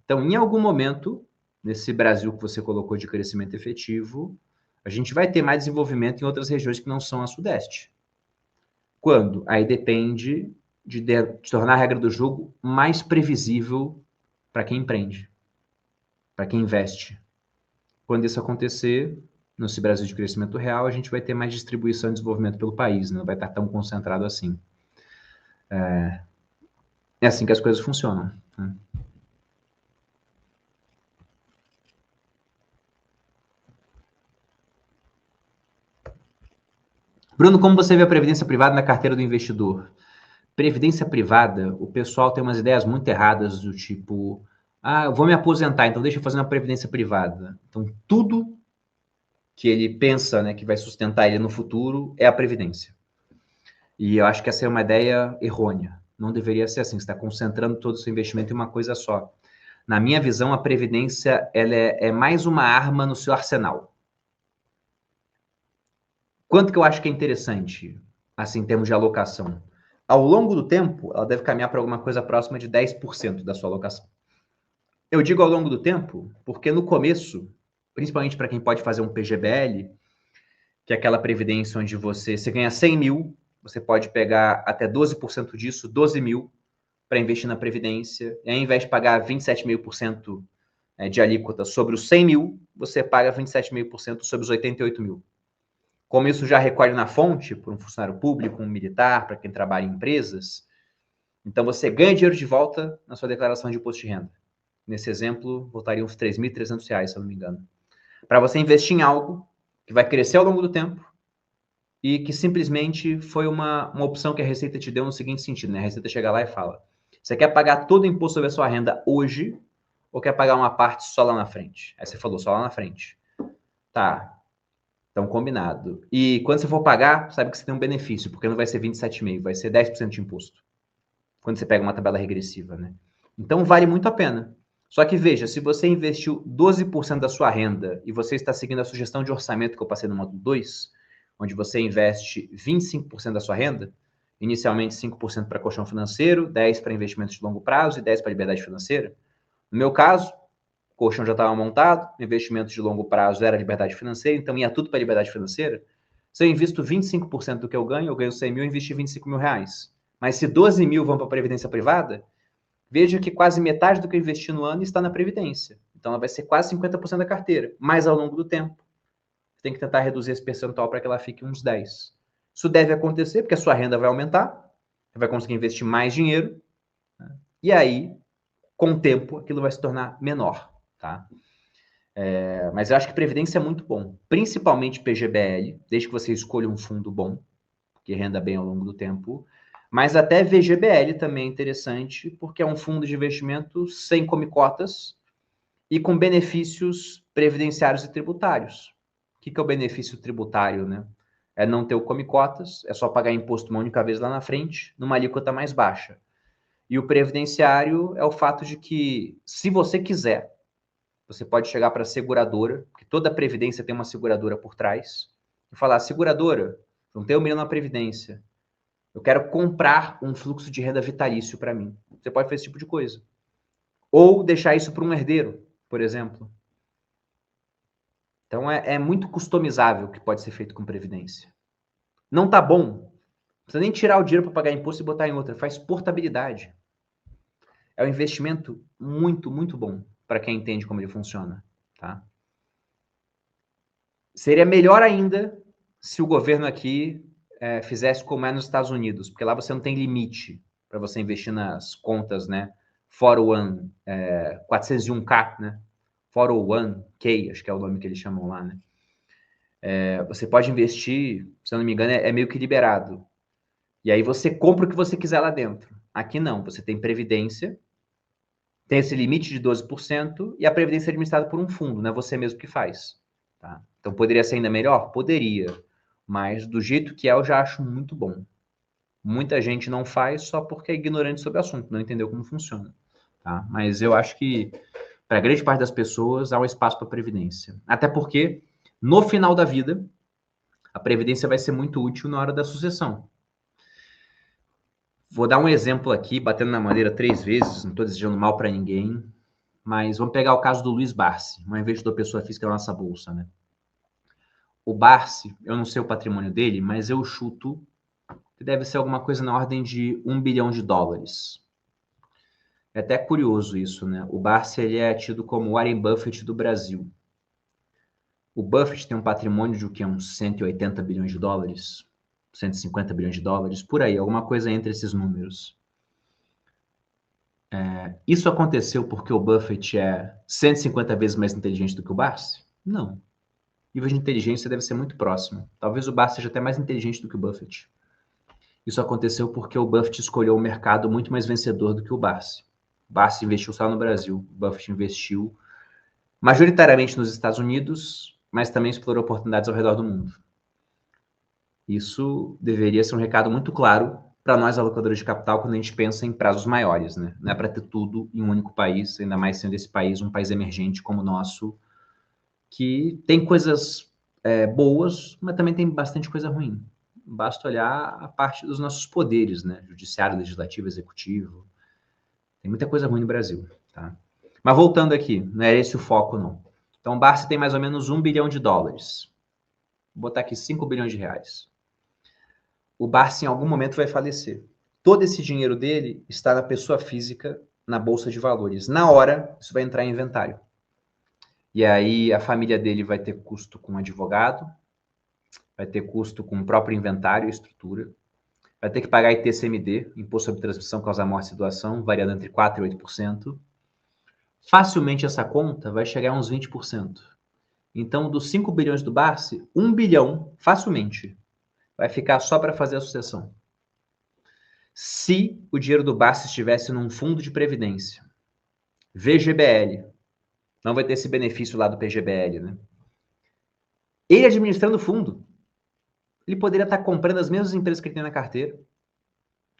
Então, em algum momento, nesse Brasil que você colocou de crescimento efetivo, a gente vai ter mais desenvolvimento em outras regiões que não são a Sudeste. Quando? Aí depende de tornar a regra do jogo mais previsível para quem empreende, para quem investe. Quando isso acontecer, nesse Brasil de crescimento real, a gente vai ter mais distribuição e desenvolvimento pelo país, não vai estar tão concentrado assim. É assim que as coisas funcionam, né? Bruno, como você vê a previdência privada na carteira do investidor? Previdência privada, o pessoal tem umas ideias muito erradas do tipo, eu vou me aposentar, então deixa eu fazer uma previdência privada. Então, tudo que ele pensa, né, que vai sustentar ele no futuro é a previdência. E eu acho que essa é uma ideia errônea. Não deveria ser assim, você está concentrando todo o seu investimento em uma coisa só. Na minha visão, a previdência ela é mais uma arma no seu arsenal. Quanto que eu acho que é interessante, assim, em termos de alocação? Ao longo do tempo, ela deve caminhar para alguma coisa próxima de 10% da sua alocação. Eu digo ao longo do tempo, porque no começo, principalmente para quem pode fazer um PGBL, que é aquela previdência onde você ganha 100 mil, você pode pegar até 12% disso, 12 mil, para investir na previdência. E ao invés de pagar 27,5% de alíquota sobre os 100 mil, você paga 27,5% sobre os 88 mil. Como isso já recolhe na fonte, para um funcionário público, um militar, para quem trabalha em empresas, então você ganha dinheiro de volta na sua declaração de imposto de renda. Nesse exemplo, voltaria uns R$ 3.300, se eu não me engano. Para você investir em algo que vai crescer ao longo do tempo e que simplesmente foi uma opção que a Receita te deu no seguinte sentido, né? A Receita chega lá e fala, você quer pagar todo o imposto sobre a sua renda hoje ou quer pagar uma parte só lá na frente? Aí você falou, só lá na frente. Tá, então combinado. E quando você for pagar, sabe que você tem um benefício, porque não vai ser 27,5%, vai ser 10% de imposto. Quando você pega uma tabela regressiva, né? Então vale muito a pena. Só que veja, se você investiu 12% da sua renda e você está seguindo a sugestão de orçamento que eu passei no módulo 2, onde você investe 25% da sua renda, inicialmente 5% para colchão financeiro, 10% para investimentos de longo prazo e 10% para liberdade financeira. No meu caso, o colchão já estava montado, investimentos de longo prazo era liberdade financeira, então ia tudo para liberdade financeira. Se eu invisto 25% do que eu ganho 100 mil, eu investi 25 mil reais. Mas se 12 mil vão para a previdência privada, veja que quase metade do que eu investi no ano está na previdência. Então ela vai ser quase 50% da carteira, mas ao longo do tempo. Você tem que tentar reduzir esse percentual para que ela fique uns 10%. Isso deve acontecer porque a sua renda vai aumentar, você vai conseguir investir mais dinheiro, né? E aí, com o tempo, aquilo vai se tornar menor, tá? Mas eu acho que previdência é muito bom, principalmente PGBL, desde que você escolha um fundo bom, que renda bem ao longo do tempo, mas até VGBL também é interessante, porque é um fundo de investimento sem come-cotas e com benefícios previdenciários e tributários. O que é o benefício tributário, né? É não ter o come-cotas, é só pagar imposto uma única vez lá na frente, numa alíquota mais baixa. E o previdenciário é o fato de que, se você quiser, você pode chegar para a seguradora, porque toda previdência tem uma seguradora por trás, e falar: seguradora, juntei 1 milhão na previdência, eu quero comprar um fluxo de renda vitalício para mim. Você pode fazer esse tipo de coisa. Ou deixar isso para um herdeiro, por exemplo. Então é muito customizável o que pode ser feito com previdência. Não tá bom, não precisa nem tirar o dinheiro para pagar imposto e botar em outra, faz portabilidade. É um investimento muito, muito bom para quem entende como ele funciona, tá? Seria melhor ainda se o governo aqui fizesse como é nos Estados Unidos, porque lá você não tem limite para você investir nas contas, né? 401, 401k, né? 401k, acho que é o nome que eles chamam lá, né? Você pode investir, se eu não me engano, é meio que liberado. E aí você compra o que você quiser lá dentro. Aqui não, você tem previdência, tem esse limite de 12% e a previdência é administrada por um fundo, não é você mesmo que faz. Tá? Então poderia ser ainda melhor? Poderia, mas do jeito que é eu já acho muito bom. Muita gente não faz só porque é ignorante sobre o assunto, não entendeu como funciona. Tá? Mas eu acho que para a grande parte das pessoas há um espaço para a previdência. Até porque no final da vida a previdência vai ser muito útil na hora da sucessão. Vou dar um exemplo aqui, batendo na madeira 3 vezes, não estou desejando mal para ninguém, mas vamos pegar o caso do Luiz Barsi, um investidor pessoa física na nossa bolsa, né? O Barsi, eu não sei o patrimônio dele, mas eu chuto que deve ser alguma coisa na ordem de $1 bilhão. É até curioso isso, né? O Barsi, ele é tido como o Warren Buffett do Brasil. O Buffett tem um patrimônio de o quê? Uns $180 bilhões, $150 bilhões, por aí, alguma coisa entre esses números. Isso aconteceu porque o Buffett é 150 vezes mais inteligente do que o Barsi? Não. O nível de inteligência deve ser muito próximo. Talvez o Barsi seja até mais inteligente do que o Buffett. Isso aconteceu porque o Buffett escolheu um mercado muito mais vencedor do que o Barsi. O Barsi investiu só no Brasil. O Buffett investiu majoritariamente nos Estados Unidos, mas também explorou oportunidades ao redor do mundo. Isso deveria ser um recado muito claro para nós, alocadores de capital, quando a gente pensa em prazos maiores, né? Não é para ter tudo em um único país, ainda mais sendo esse país um país emergente como o nosso, que tem coisas boas, mas também tem bastante coisa ruim. Basta olhar a parte dos nossos poderes, né? Judiciário, legislativo, executivo. Tem muita coisa ruim no Brasil, tá? Mas voltando aqui, não é esse o foco, não. Então, o Barsi tem mais ou menos $1 bilhão. Vou botar aqui R$5 bilhões. O Barsi em algum momento vai falecer. Todo esse dinheiro dele está na pessoa física, na bolsa de valores. Na hora, isso vai entrar em inventário. E aí a família dele vai ter custo com advogado, vai ter custo com o próprio inventário e estrutura, vai ter que pagar ITCMD, Imposto sobre Transmissão, Causa Morte e Doação, variando entre 4% e 8%. Facilmente essa conta vai chegar a uns 20%. Então, dos 5 bilhões do Barsi, 1 bilhão, facilmente, vai ficar só para fazer a sucessão. Se o dinheiro do Barsi estivesse num fundo de previdência, VGBL, não vai ter esse benefício lá do PGBL, né? Ele administrando o fundo, ele poderia estar comprando as mesmas empresas que ele tem na carteira,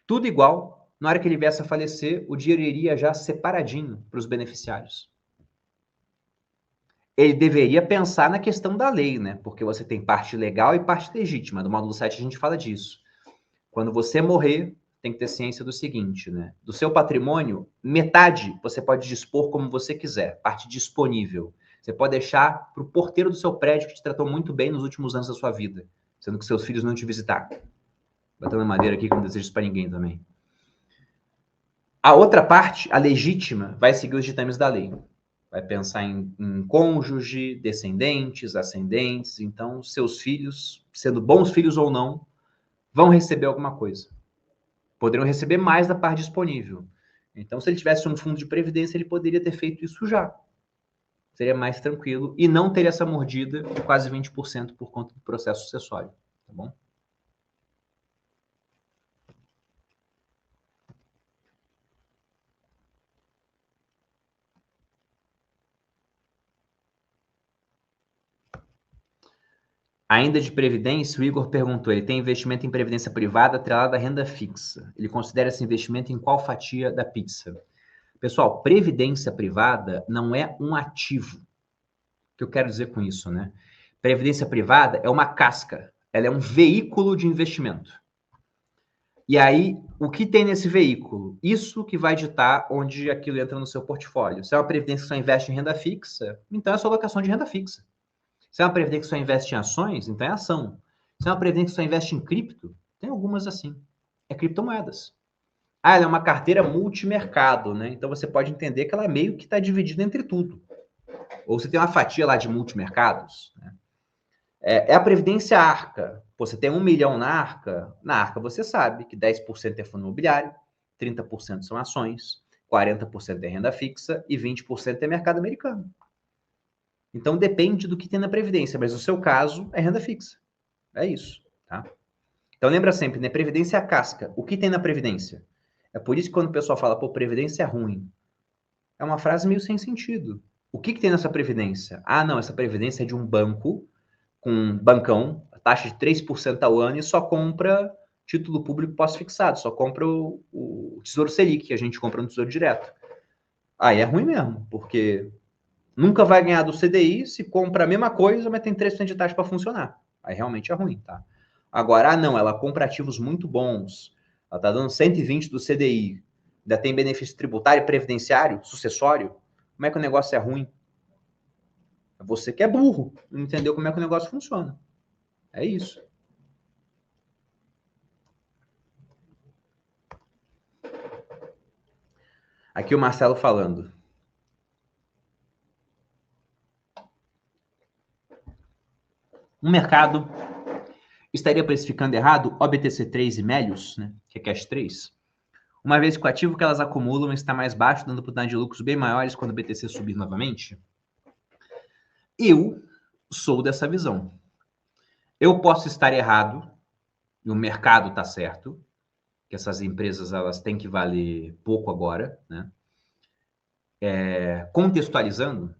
tudo igual. Na hora que ele viesse a falecer, o dinheiro iria já separadinho para os beneficiários. Ele deveria pensar na questão da lei, né? Porque você tem parte legal e parte legítima. No módulo 7 a gente fala disso. quando você morrer, tem que ter ciência do seguinte, né? Do seu patrimônio, metade você pode dispor como você quiser, parte disponível. Você pode deixar para o porteiro do seu prédio que te tratou muito bem nos últimos anos da sua vida, sendo que seus filhos não te visitaram. Batendo na madeira aqui, que não desejo isso para ninguém também. A outra parte, a legítima, vai seguir os ditames da lei. Vai pensar em cônjuge, descendentes, ascendentes. Então, seus filhos, sendo bons filhos ou não, vão receber alguma coisa. Poderiam receber mais da parte disponível. Então, se ele tivesse um fundo de previdência, ele poderia ter feito isso já. Seria mais tranquilo e não teria essa mordida de quase 20% por conta do processo sucessório. Tá bom? Ainda de previdência, o Igor perguntou, ele tem investimento em previdência privada atrelado à renda fixa. Ele considera esse investimento em qual fatia da pizza? Pessoal, previdência privada não é um ativo. O que eu quero dizer com isso, né? Previdência privada é uma casca, ela é um veículo de investimento. E aí, o que tem nesse veículo? Isso que vai ditar onde aquilo entra no seu portfólio. Se é uma previdência que só investe em renda fixa, então é sua alocação de renda fixa. Se é uma previdência que só investe em ações, então é ação. Se é uma previdência que só investe em cripto, tem algumas assim. É criptomoedas. Ah, ela é uma carteira multimercado, né? Então você pode entender que ela meio que está dividida entre tudo. Ou você tem uma fatia lá de multimercados, né? É a previdência Arca. Pô, você tem 1 milhão na Arca você sabe que 10% é fundo imobiliário, 30% são ações, 40% é renda fixa e 20% é mercado americano. Então depende do que tem na previdência, mas no seu caso é renda fixa. É isso, tá? Então lembra sempre, né? Previdência é a casca. O que tem na previdência? É por isso que quando o pessoal fala, pô, previdência é ruim, é uma frase meio sem sentido. O que tem nessa previdência? Ah, não, essa previdência é de um banco com um bancão, taxa de 3% ao ano e só compra título público pós-fixado, só compra o Tesouro Selic, que a gente compra no Tesouro Direto. Aí é ruim mesmo, porque nunca vai ganhar do CDI se compra a mesma coisa, mas tem 3% de taxa para funcionar. Aí realmente é ruim, tá? Agora, não, ela compra ativos muito bons, ela está dando 120 do CDI, ainda tem benefício tributário, previdenciário, sucessório. Como é que o negócio é ruim? É você que é burro, não entendeu como é que o negócio funciona. É isso. Aqui o Marcelo falando. O mercado estaria precificando errado o BTC3 e Melius, né, que é Cash 3, uma vez que o ativo que elas acumulam está mais baixo, dando oportunidade de lucros bem maiores quando o BTC subir novamente? Eu sou dessa visão. Eu posso estar errado, e o mercado está certo, que essas empresas elas têm que valer pouco agora, né? Contextualizando,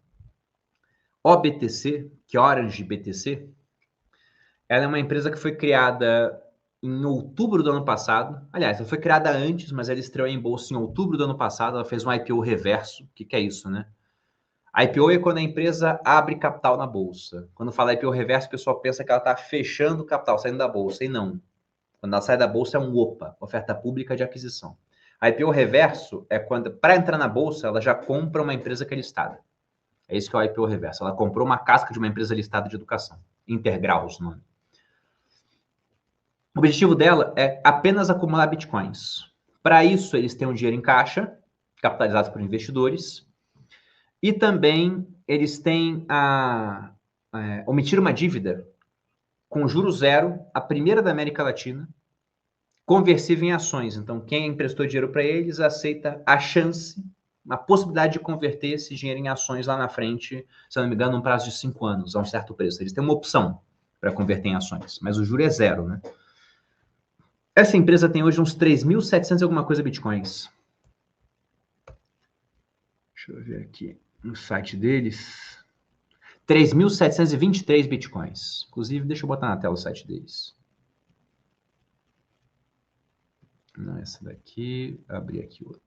o BTC, que é Orange BTC, ela é uma empresa que foi criada em outubro do ano passado. Aliás, ela foi criada antes, mas ela estreou em bolsa em outubro do ano passado. Ela fez um IPO reverso. O que é isso, né? IPO é quando a empresa abre capital na bolsa. Quando fala IPO reverso, o pessoal pensa que ela está fechando o capital, saindo da bolsa. E não. Quando ela sai da bolsa é um OPA, oferta pública de aquisição. IPO reverso é quando, para entrar na bolsa, ela já compra uma empresa que é listada. É isso que é o IPO reverso. Ela comprou uma casca de uma empresa listada de educação. Intergraus, mano. O objetivo dela é apenas acumular bitcoins. Para isso, eles têm um dinheiro em caixa, capitalizados por investidores, e também eles têm omitir uma dívida com juros zero, a primeira da América Latina, conversível em ações. Então, quem emprestou dinheiro para eles aceita a chance, a possibilidade de converter esse dinheiro em ações lá na frente, se não me engano, num prazo de 5 anos, a um certo preço. Eles têm uma opção para converter em ações, mas o juro é zero, né? Essa empresa tem hoje uns 3.700 e alguma coisa bitcoins. Deixa eu ver aqui no site deles. 3.723 bitcoins. Inclusive, deixa eu botar na tela o site deles. Não, essa daqui. Abri aqui outra.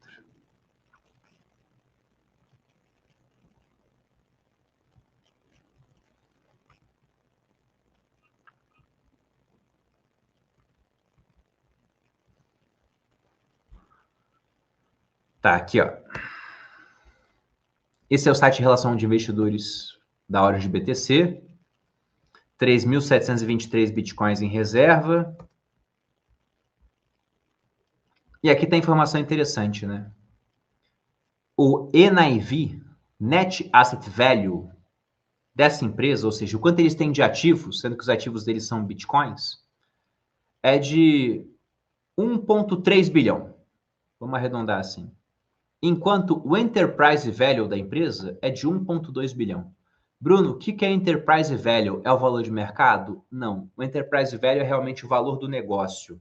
Tá, aqui, ó. Esse é o site de relação de investidores da hora de BTC. 3.723 bitcoins em reserva. E aqui tem informação interessante, né? O NAV, Net Asset Value, dessa empresa, ou seja, o quanto eles têm de ativos, sendo que os ativos deles são bitcoins, é de 1,3 bilhão. Vamos arredondar assim. Enquanto o Enterprise Value da empresa é de 1,2 bilhão. Bruno, o que é Enterprise Value? É o valor de mercado? Não. O Enterprise Value é realmente o valor do negócio.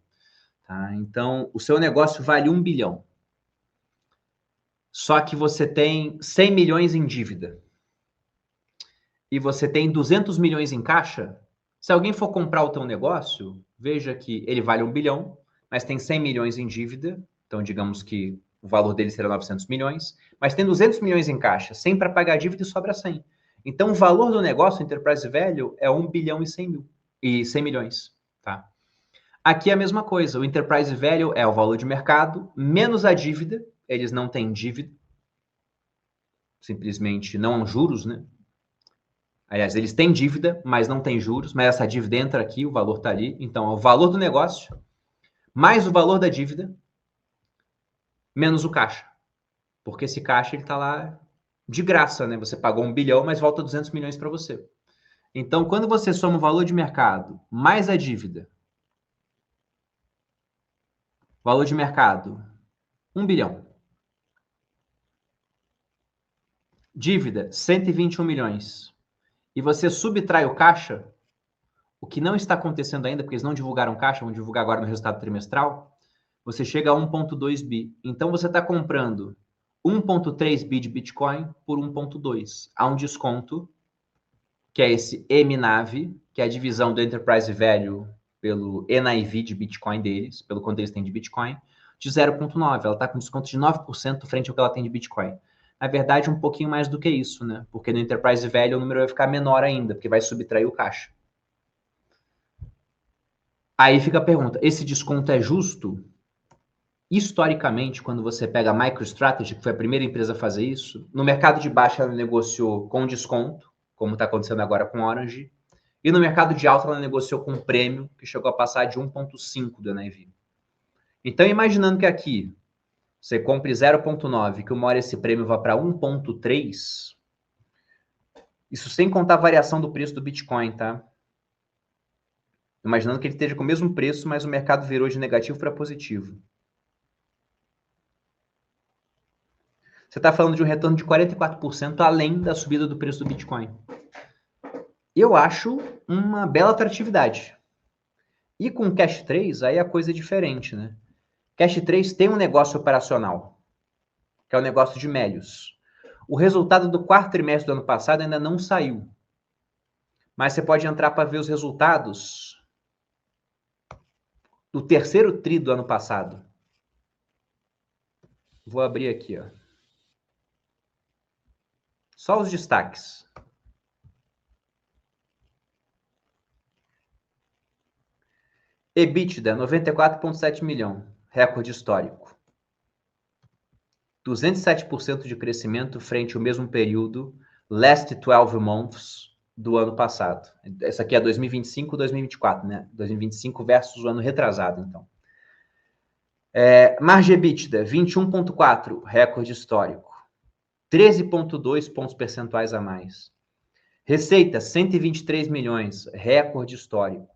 Tá? Então, o seu negócio vale 1 bilhão. Só que você tem 100 milhões em dívida. E você tem 200 milhões em caixa. Se alguém for comprar o teu negócio, veja que ele vale 1 bilhão, mas tem 100 milhões em dívida. Então, digamos que o valor dele será 900 milhões, mas tem 200 milhões em caixa, 100 para pagar a dívida e sobra 100. Então, o valor do negócio, Enterprise Value, é 1 bilhão e 100 mil, e 100 milhões. Tá? Aqui é a mesma coisa, o Enterprise Value é o valor de mercado, menos a dívida, eles não têm dívida, simplesmente não há juros, né? Aliás, eles têm dívida, mas não têm juros, mas essa dívida entra aqui, o valor está ali. Então, é o valor do negócio, mais o valor da dívida, menos o caixa. Porque esse caixa ele está lá de graça, né? Você pagou 1 bilhão, mas volta 200 milhões para você. Então, quando você soma o valor de mercado mais a dívida, valor de mercado, 1 bilhão. Dívida, 121 milhões. E você subtrai o caixa, o que não está acontecendo ainda, porque eles não divulgaram caixa, vão divulgar agora no resultado trimestral, você chega a 1,2 bi. Então, você está comprando 1,3 bi de Bitcoin por 1,2. Há um desconto, que é esse MNAV, que é a divisão do Enterprise Value pelo NAV de Bitcoin deles, pelo quanto eles têm de Bitcoin, de 0,9. Ela está com desconto de 9% frente ao que ela tem de Bitcoin. Na verdade, um pouquinho mais do que isso, né? Porque no Enterprise Value o número vai ficar menor ainda, porque vai subtrair o caixa. Aí fica a pergunta, esse desconto é justo? Historicamente, quando você pega a MicroStrategy, que foi a primeira empresa a fazer isso, no mercado de baixa ela negociou com desconto, como está acontecendo agora com Orange, e no mercado de alta ela negociou com prêmio, que chegou a passar de 1,5 do NAV. Então, imaginando que aqui você compre 0,9, que uma hora esse prêmio vá para 1,3, isso sem contar a variação do preço do Bitcoin, tá? Imaginando que ele esteja com o mesmo preço, mas o mercado virou de negativo para positivo. Você está falando de um retorno de 44% além da subida do preço do Bitcoin. Eu acho uma bela atratividade. E com o Cash 3, aí a coisa é diferente, né? Cash 3 tem um negócio operacional, que é o negócio de Melios. O resultado do quarto trimestre do ano passado ainda não saiu. Mas você pode entrar para ver os resultados do terceiro tri do ano passado. Vou abrir aqui, ó. Só os destaques. EBITDA, 94,7 milhão, recorde histórico. 207% de crescimento frente ao mesmo período, last 12 months do ano passado. Essa aqui é 2025, 2024, né? 2025 versus o ano retrasado, então. Margem EBITDA, 21,4, recorde histórico. 13,2 pontos percentuais a mais. Receita, 123 milhões, recorde histórico.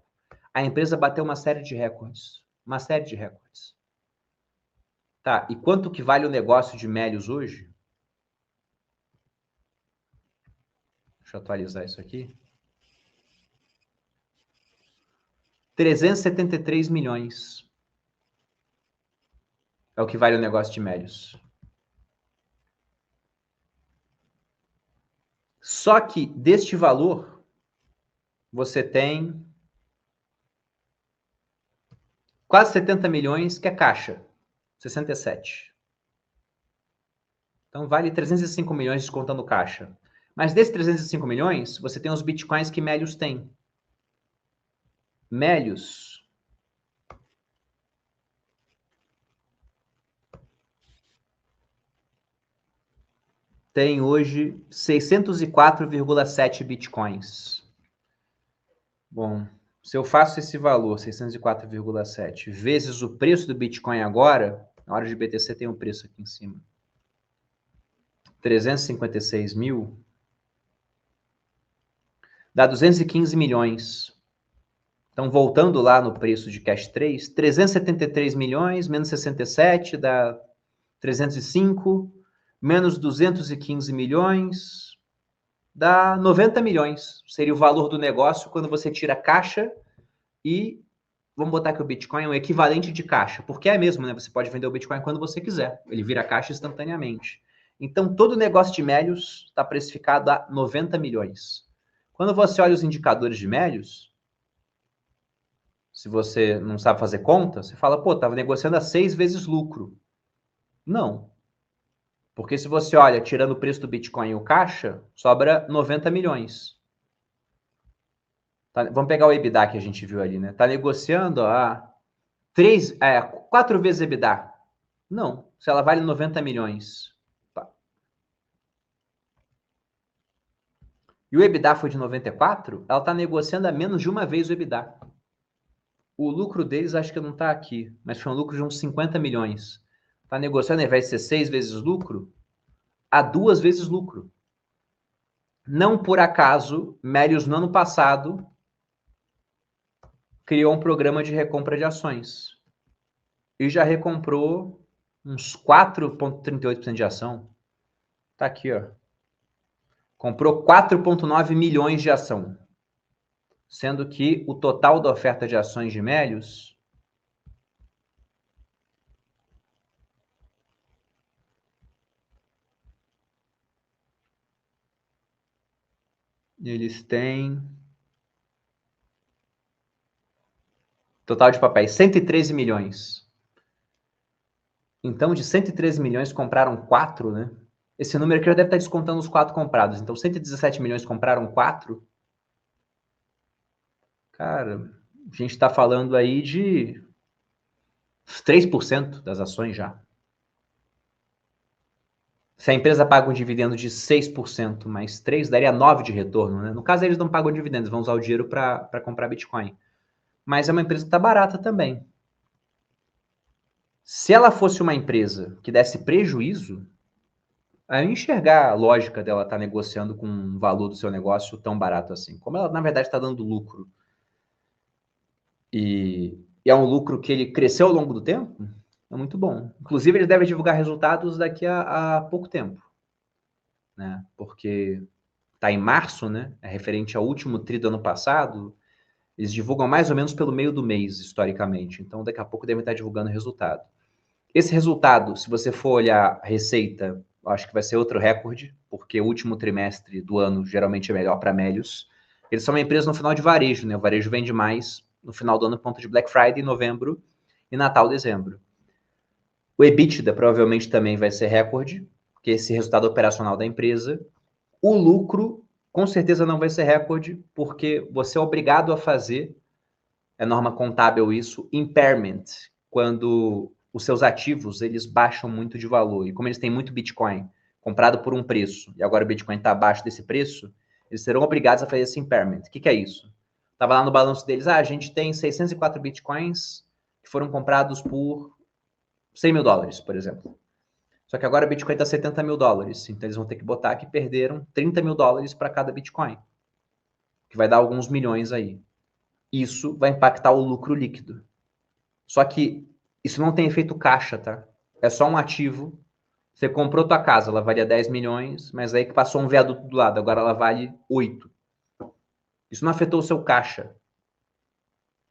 A empresa bateu uma série de recordes. Uma série de recordes. Tá, e quanto que vale o negócio de Melios hoje? Deixa eu atualizar isso aqui. 373 milhões. É o que vale o negócio de Melios. Só que deste valor, você tem quase 70 milhões que é caixa. 67. Então vale 305 milhões descontando caixa. Mas desses 305 milhões, você tem os bitcoins que Melios tem. Melios tem hoje 604,7 bitcoins. Bom, se eu faço esse valor, 604,7, vezes o preço do Bitcoin agora, na hora de BTC tem um preço aqui em cima, 356 mil, dá 215 milhões. Então, voltando lá no preço de Cash 3, 373 milhões, menos 67, dá 305, menos 215 milhões, dá 90 milhões. Seria o valor do negócio quando você tira a caixa e, vamos botar que o Bitcoin é um equivalente de caixa, porque é mesmo, né? Você pode vender o Bitcoin quando você quiser. Ele vira caixa instantaneamente. Então, todo negócio de Melius está precificado a 90 milhões. Quando você olha os indicadores de Melius, se você não sabe fazer conta, você fala, pô, estava negociando a 6 vezes lucro. Não. Porque se você olha, tirando o preço do Bitcoin e o caixa, sobra 90 milhões. Tá, vamos pegar o EBITDA que a gente viu ali, né? Está negociando a 4 vezes EBITDA. Não, se ela vale 90 milhões. Tá. E o EBITDA foi de 94, ela está negociando a menos de uma vez o EBITDA. O lucro deles, acho que não está aqui, mas foi um lucro de uns 50 milhões. Está negociando, ao invés de ser 6 vezes lucro, a 2 vezes lucro. Não por acaso, Melius, no ano passado, criou um programa de recompra de ações. E já recomprou uns 4,38% de ação. Tá aqui, ó. Comprou 4,9 milhões de ação. Sendo que o total da oferta de ações de Melius eles têm total de papéis 113 milhões. Então, de 113 milhões compraram 4, né? Esse número aqui já deve estar descontando os 4 comprados. Então, 117 milhões compraram 4. Cara, a gente está falando aí de 3% das ações já. Se a empresa paga um dividendo de 6% mais 3, daria 9 de retorno, né? No caso, eles não pagam dividendos, vão usar o dinheiro para comprar Bitcoin. Mas é uma empresa que está barata também. Se ela fosse uma empresa que desse prejuízo, aí eu enxergar a lógica dela estar negociando com um valor do seu negócio tão barato assim. Como ela, na verdade, está dando lucro e é um lucro que ele cresceu ao longo do tempo, é muito bom. Inclusive, eles devem divulgar resultados daqui a pouco tempo, né? Porque está em março, né? É referente ao último tri do ano passado. Eles divulgam mais ou menos pelo meio do mês, historicamente. Então, daqui a pouco devem estar divulgando o resultado. Esse resultado, se você for olhar a receita, acho que vai ser outro recorde, porque o último trimestre do ano geralmente é melhor para Melius. Eles são uma empresa no final de varejo, né? O varejo vende mais no final do ano, ponto de Black Friday, novembro, e Natal, dezembro. O EBITDA provavelmente também vai ser recorde, que é esse resultado operacional da empresa. O lucro, com certeza, não vai ser recorde, porque você é obrigado a fazer, é norma contábil isso, impairment, quando os seus ativos eles baixam muito de valor. E como eles têm muito Bitcoin comprado por um preço, e agora o Bitcoin está abaixo desse preço, eles serão obrigados a fazer esse impairment. O que é isso? Estava lá no balanço deles, a gente tem 604 Bitcoins que foram comprados por 100 mil dólares, por exemplo. Só que agora o Bitcoin está 70 mil dólares. Então eles vão ter que botar que perderam 30 mil dólares para cada Bitcoin. Que vai dar alguns milhões aí. Isso vai impactar o lucro líquido. Só que isso não tem efeito caixa, tá? É só um ativo. Você comprou tua casa, ela valia 10 milhões, mas aí que passou um viaduto do lado, agora ela vale 8. Isso não afetou o seu caixa.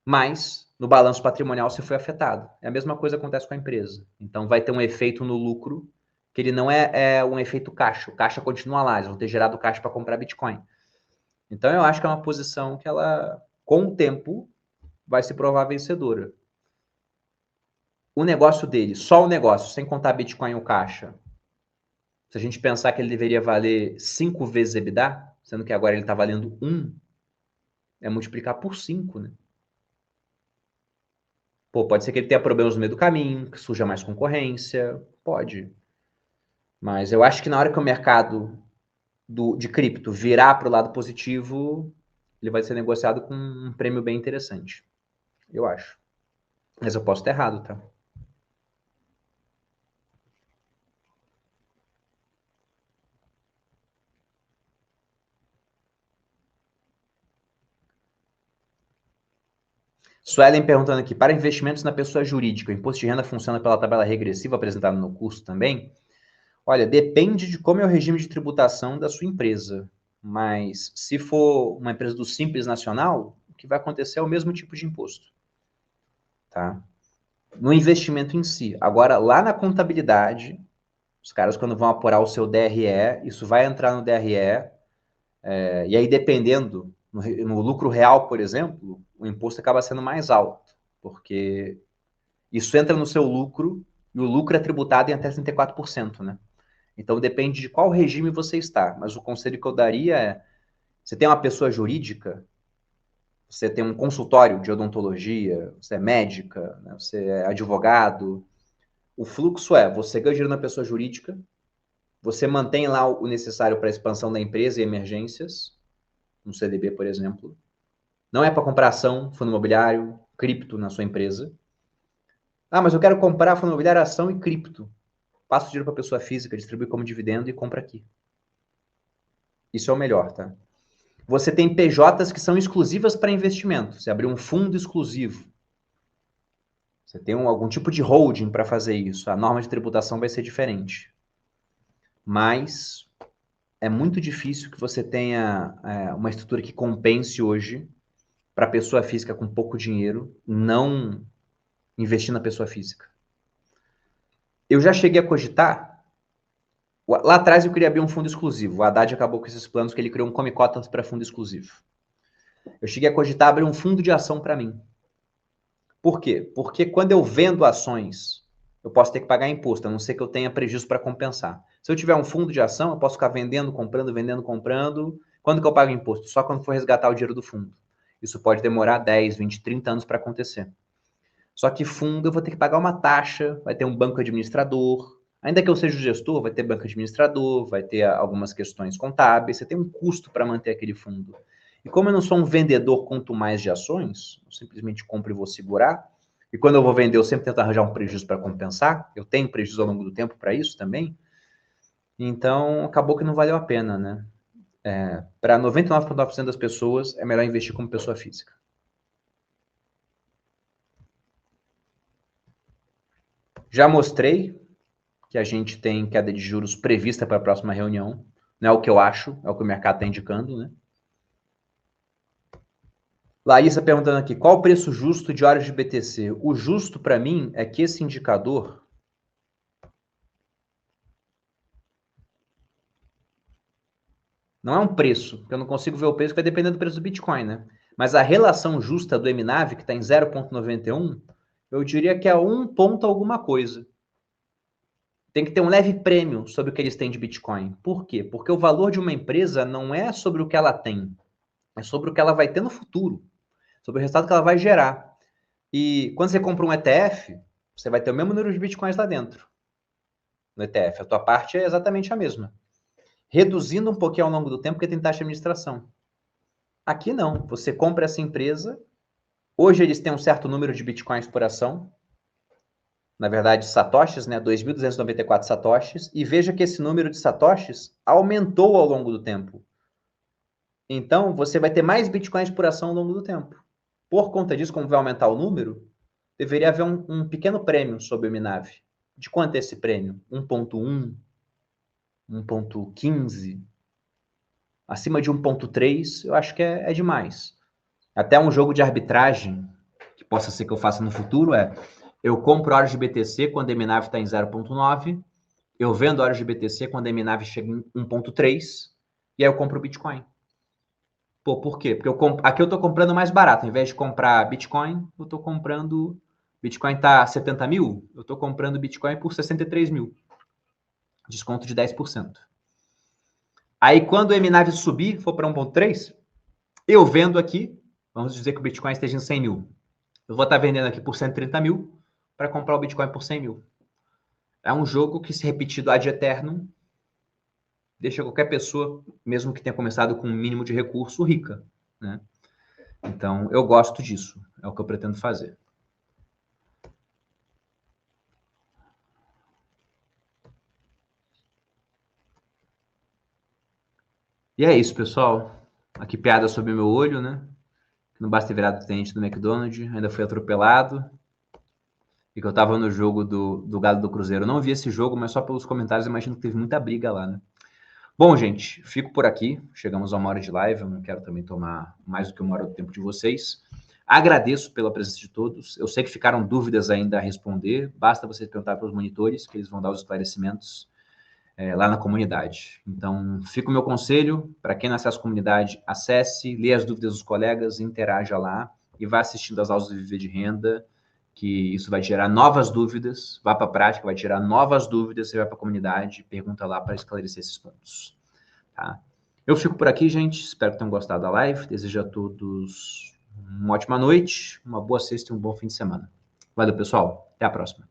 Mas no balanço patrimonial você foi afetado. É a mesma coisa que acontece com a empresa. Então vai ter um efeito no lucro que ele não é um efeito caixa. O caixa continua lá, eles vão ter gerado caixa para comprar Bitcoin. Então eu acho que é uma posição que ela, com o tempo, vai se provar vencedora. O negócio dele, só o negócio, sem contar Bitcoin ou caixa, se a gente pensar que ele deveria valer 5 vezes EBITDA, sendo que agora ele está valendo 1, é multiplicar por 5, né? Pô, pode ser que ele tenha problemas no meio do caminho, que surja mais concorrência, pode. Mas eu acho que na hora que o mercado de cripto virar para o lado positivo, ele vai ser negociado com um prêmio bem interessante. Eu acho. Mas eu posso estar errado, tá? Suelen perguntando aqui, para investimentos na pessoa jurídica, o imposto de renda funciona pela tabela regressiva apresentada no curso também? Olha, depende de como é o regime de tributação da sua empresa. Mas se for uma empresa do Simples Nacional, o que vai acontecer é o mesmo tipo de imposto. Tá? No investimento em si. Agora, lá na contabilidade, os caras, quando vão apurar o seu DRE, isso vai entrar no DRE, e aí, dependendo, no lucro real, por exemplo, o imposto acaba sendo mais alto, porque isso entra no seu lucro, e o lucro é tributado em até 34%, né? Então, depende de qual regime você está. Mas o conselho que eu daria é, você tem uma pessoa jurídica, você tem um consultório de odontologia, você é médica, né? Você é advogado, o fluxo é, você ganha dinheiro na pessoa jurídica, você mantém lá o necessário para a expansão da empresa e emergências, um CDB, por exemplo. Não é para comprar ação, fundo imobiliário, cripto na sua empresa. Ah, mas eu quero comprar fundo imobiliário, ação e cripto. Passa o dinheiro para a pessoa física, distribui como dividendo e compra aqui. Isso é o melhor, tá? Você tem PJs que são exclusivas para investimento. Você abriu um fundo exclusivo. Você tem algum tipo de holding para fazer isso. A norma de tributação vai ser diferente. Mas é muito difícil que você tenha uma estrutura que compense hoje para a pessoa física com pouco dinheiro não investir na pessoa física. Eu já cheguei a cogitar. Lá atrás eu queria abrir um fundo exclusivo. O Haddad acabou com esses planos que ele criou um Come Cotas para fundo exclusivo. Eu cheguei a cogitar abrir um fundo de ação para mim. Por quê? Porque quando eu vendo ações, eu posso ter que pagar imposto, a não ser que eu tenha prejuízo para compensar. Se eu tiver um fundo de ação, eu posso ficar vendendo, comprando, vendendo, comprando. Quando que eu pago imposto? Só quando for resgatar o dinheiro do fundo. Isso pode demorar 10, 20, 30 anos para acontecer. Só que fundo eu vou ter que pagar uma taxa, vai ter um banco administrador. Ainda que eu seja o gestor, vai ter banco administrador, vai ter algumas questões contábeis, você tem um custo para manter aquele fundo. E como eu não sou um vendedor quanto mais de ações, eu simplesmente compro e vou segurar. E quando eu vou vender, eu sempre tento arranjar um prejuízo para compensar. Eu tenho prejuízo ao longo do tempo para isso também. Então, acabou que não valeu a pena, né? Para 99,9% das pessoas, é melhor investir como pessoa física. Já mostrei que a gente tem queda de juros prevista para a próxima reunião. Não é o que eu acho, é o que o mercado está indicando, né? Larissa perguntando aqui, qual o preço justo de horas de BTC? O justo para mim é que esse indicador não é um preço, porque eu não consigo ver o preço, que vai depender do preço do Bitcoin, né? Mas a relação justa do MNAV, que está em 0,91, eu diria que é 1 ponto alguma coisa. Tem que ter um leve prêmio sobre o que eles têm de Bitcoin. Por quê? Porque o valor de uma empresa não é sobre o que ela tem, é sobre o que ela vai ter no futuro, sobre o resultado que ela vai gerar. E quando você compra um ETF, você vai ter o mesmo número de Bitcoins lá dentro, no ETF. A tua parte é exatamente a mesma. Reduzindo um pouquinho ao longo do tempo, porque tem taxa de administração. Aqui não. Você compra essa empresa, hoje eles têm um certo número de Bitcoins por ação, na verdade, satoshis, né? 2.294 satoshis, e veja que esse número de satoshis aumentou ao longo do tempo. Então, você vai ter mais bitcoins por ação ao longo do tempo. Por conta disso, como vai aumentar o número, deveria haver um pequeno prêmio sobre o MNAV. De quanto é esse prêmio? 1,1? 1,15? Acima de 1,3, eu acho que é demais. Até um jogo de arbitragem, que possa ser que eu faça no futuro, eu compro horas de BTC quando a MNAV está em 0,9, eu vendo horas de BTC quando a MNAV chega em 1,3, e aí eu compro Bitcoin. Pô, por quê? Porque aqui eu estou comprando mais barato. Ao invés de comprar Bitcoin, eu estou comprando... Bitcoin está 70 mil, eu estou comprando Bitcoin por 63 mil. Desconto de 10%. Aí, quando o MNAV subir, for para 1,3, eu vendo aqui, vamos dizer que o Bitcoin esteja em 100 mil. Eu vou estar vendendo aqui por 130 mil para comprar o Bitcoin por 100 mil. É um jogo que, se repetido ad eternum, deixa qualquer pessoa, mesmo que tenha começado com um mínimo de recurso, rica, né? Então, eu gosto disso. É o que eu pretendo fazer. E é isso, pessoal. Aqui piada sobre meu olho, né? Não basta ter virado cliente do McDonald's, ainda fui atropelado. E que eu tava no jogo do Galo do Cruzeiro. Eu não vi esse jogo, mas só pelos comentários imagino que teve muita briga lá, né? Bom, gente, fico por aqui. Chegamos a 1 hora de live. Eu não quero também tomar mais do que 1 hora do tempo de vocês. Agradeço pela presença de todos. Eu sei que ficaram dúvidas ainda a responder. Basta vocês perguntar para os monitores, que eles vão dar os esclarecimentos lá na comunidade. Então, fica o meu conselho. Para quem não acessa a comunidade, acesse, lê as dúvidas dos colegas, interaja lá e vá assistindo as aulas do Viver de Renda, que isso vai gerar novas dúvidas. Vá para a prática, vai gerar novas dúvidas. Você vai para a comunidade, pergunta lá para esclarecer esses pontos. Tá? Eu fico por aqui, gente. Espero que tenham gostado da live. Desejo a todos uma ótima noite, uma boa sexta e um bom fim de semana. Valeu, pessoal. Até a próxima.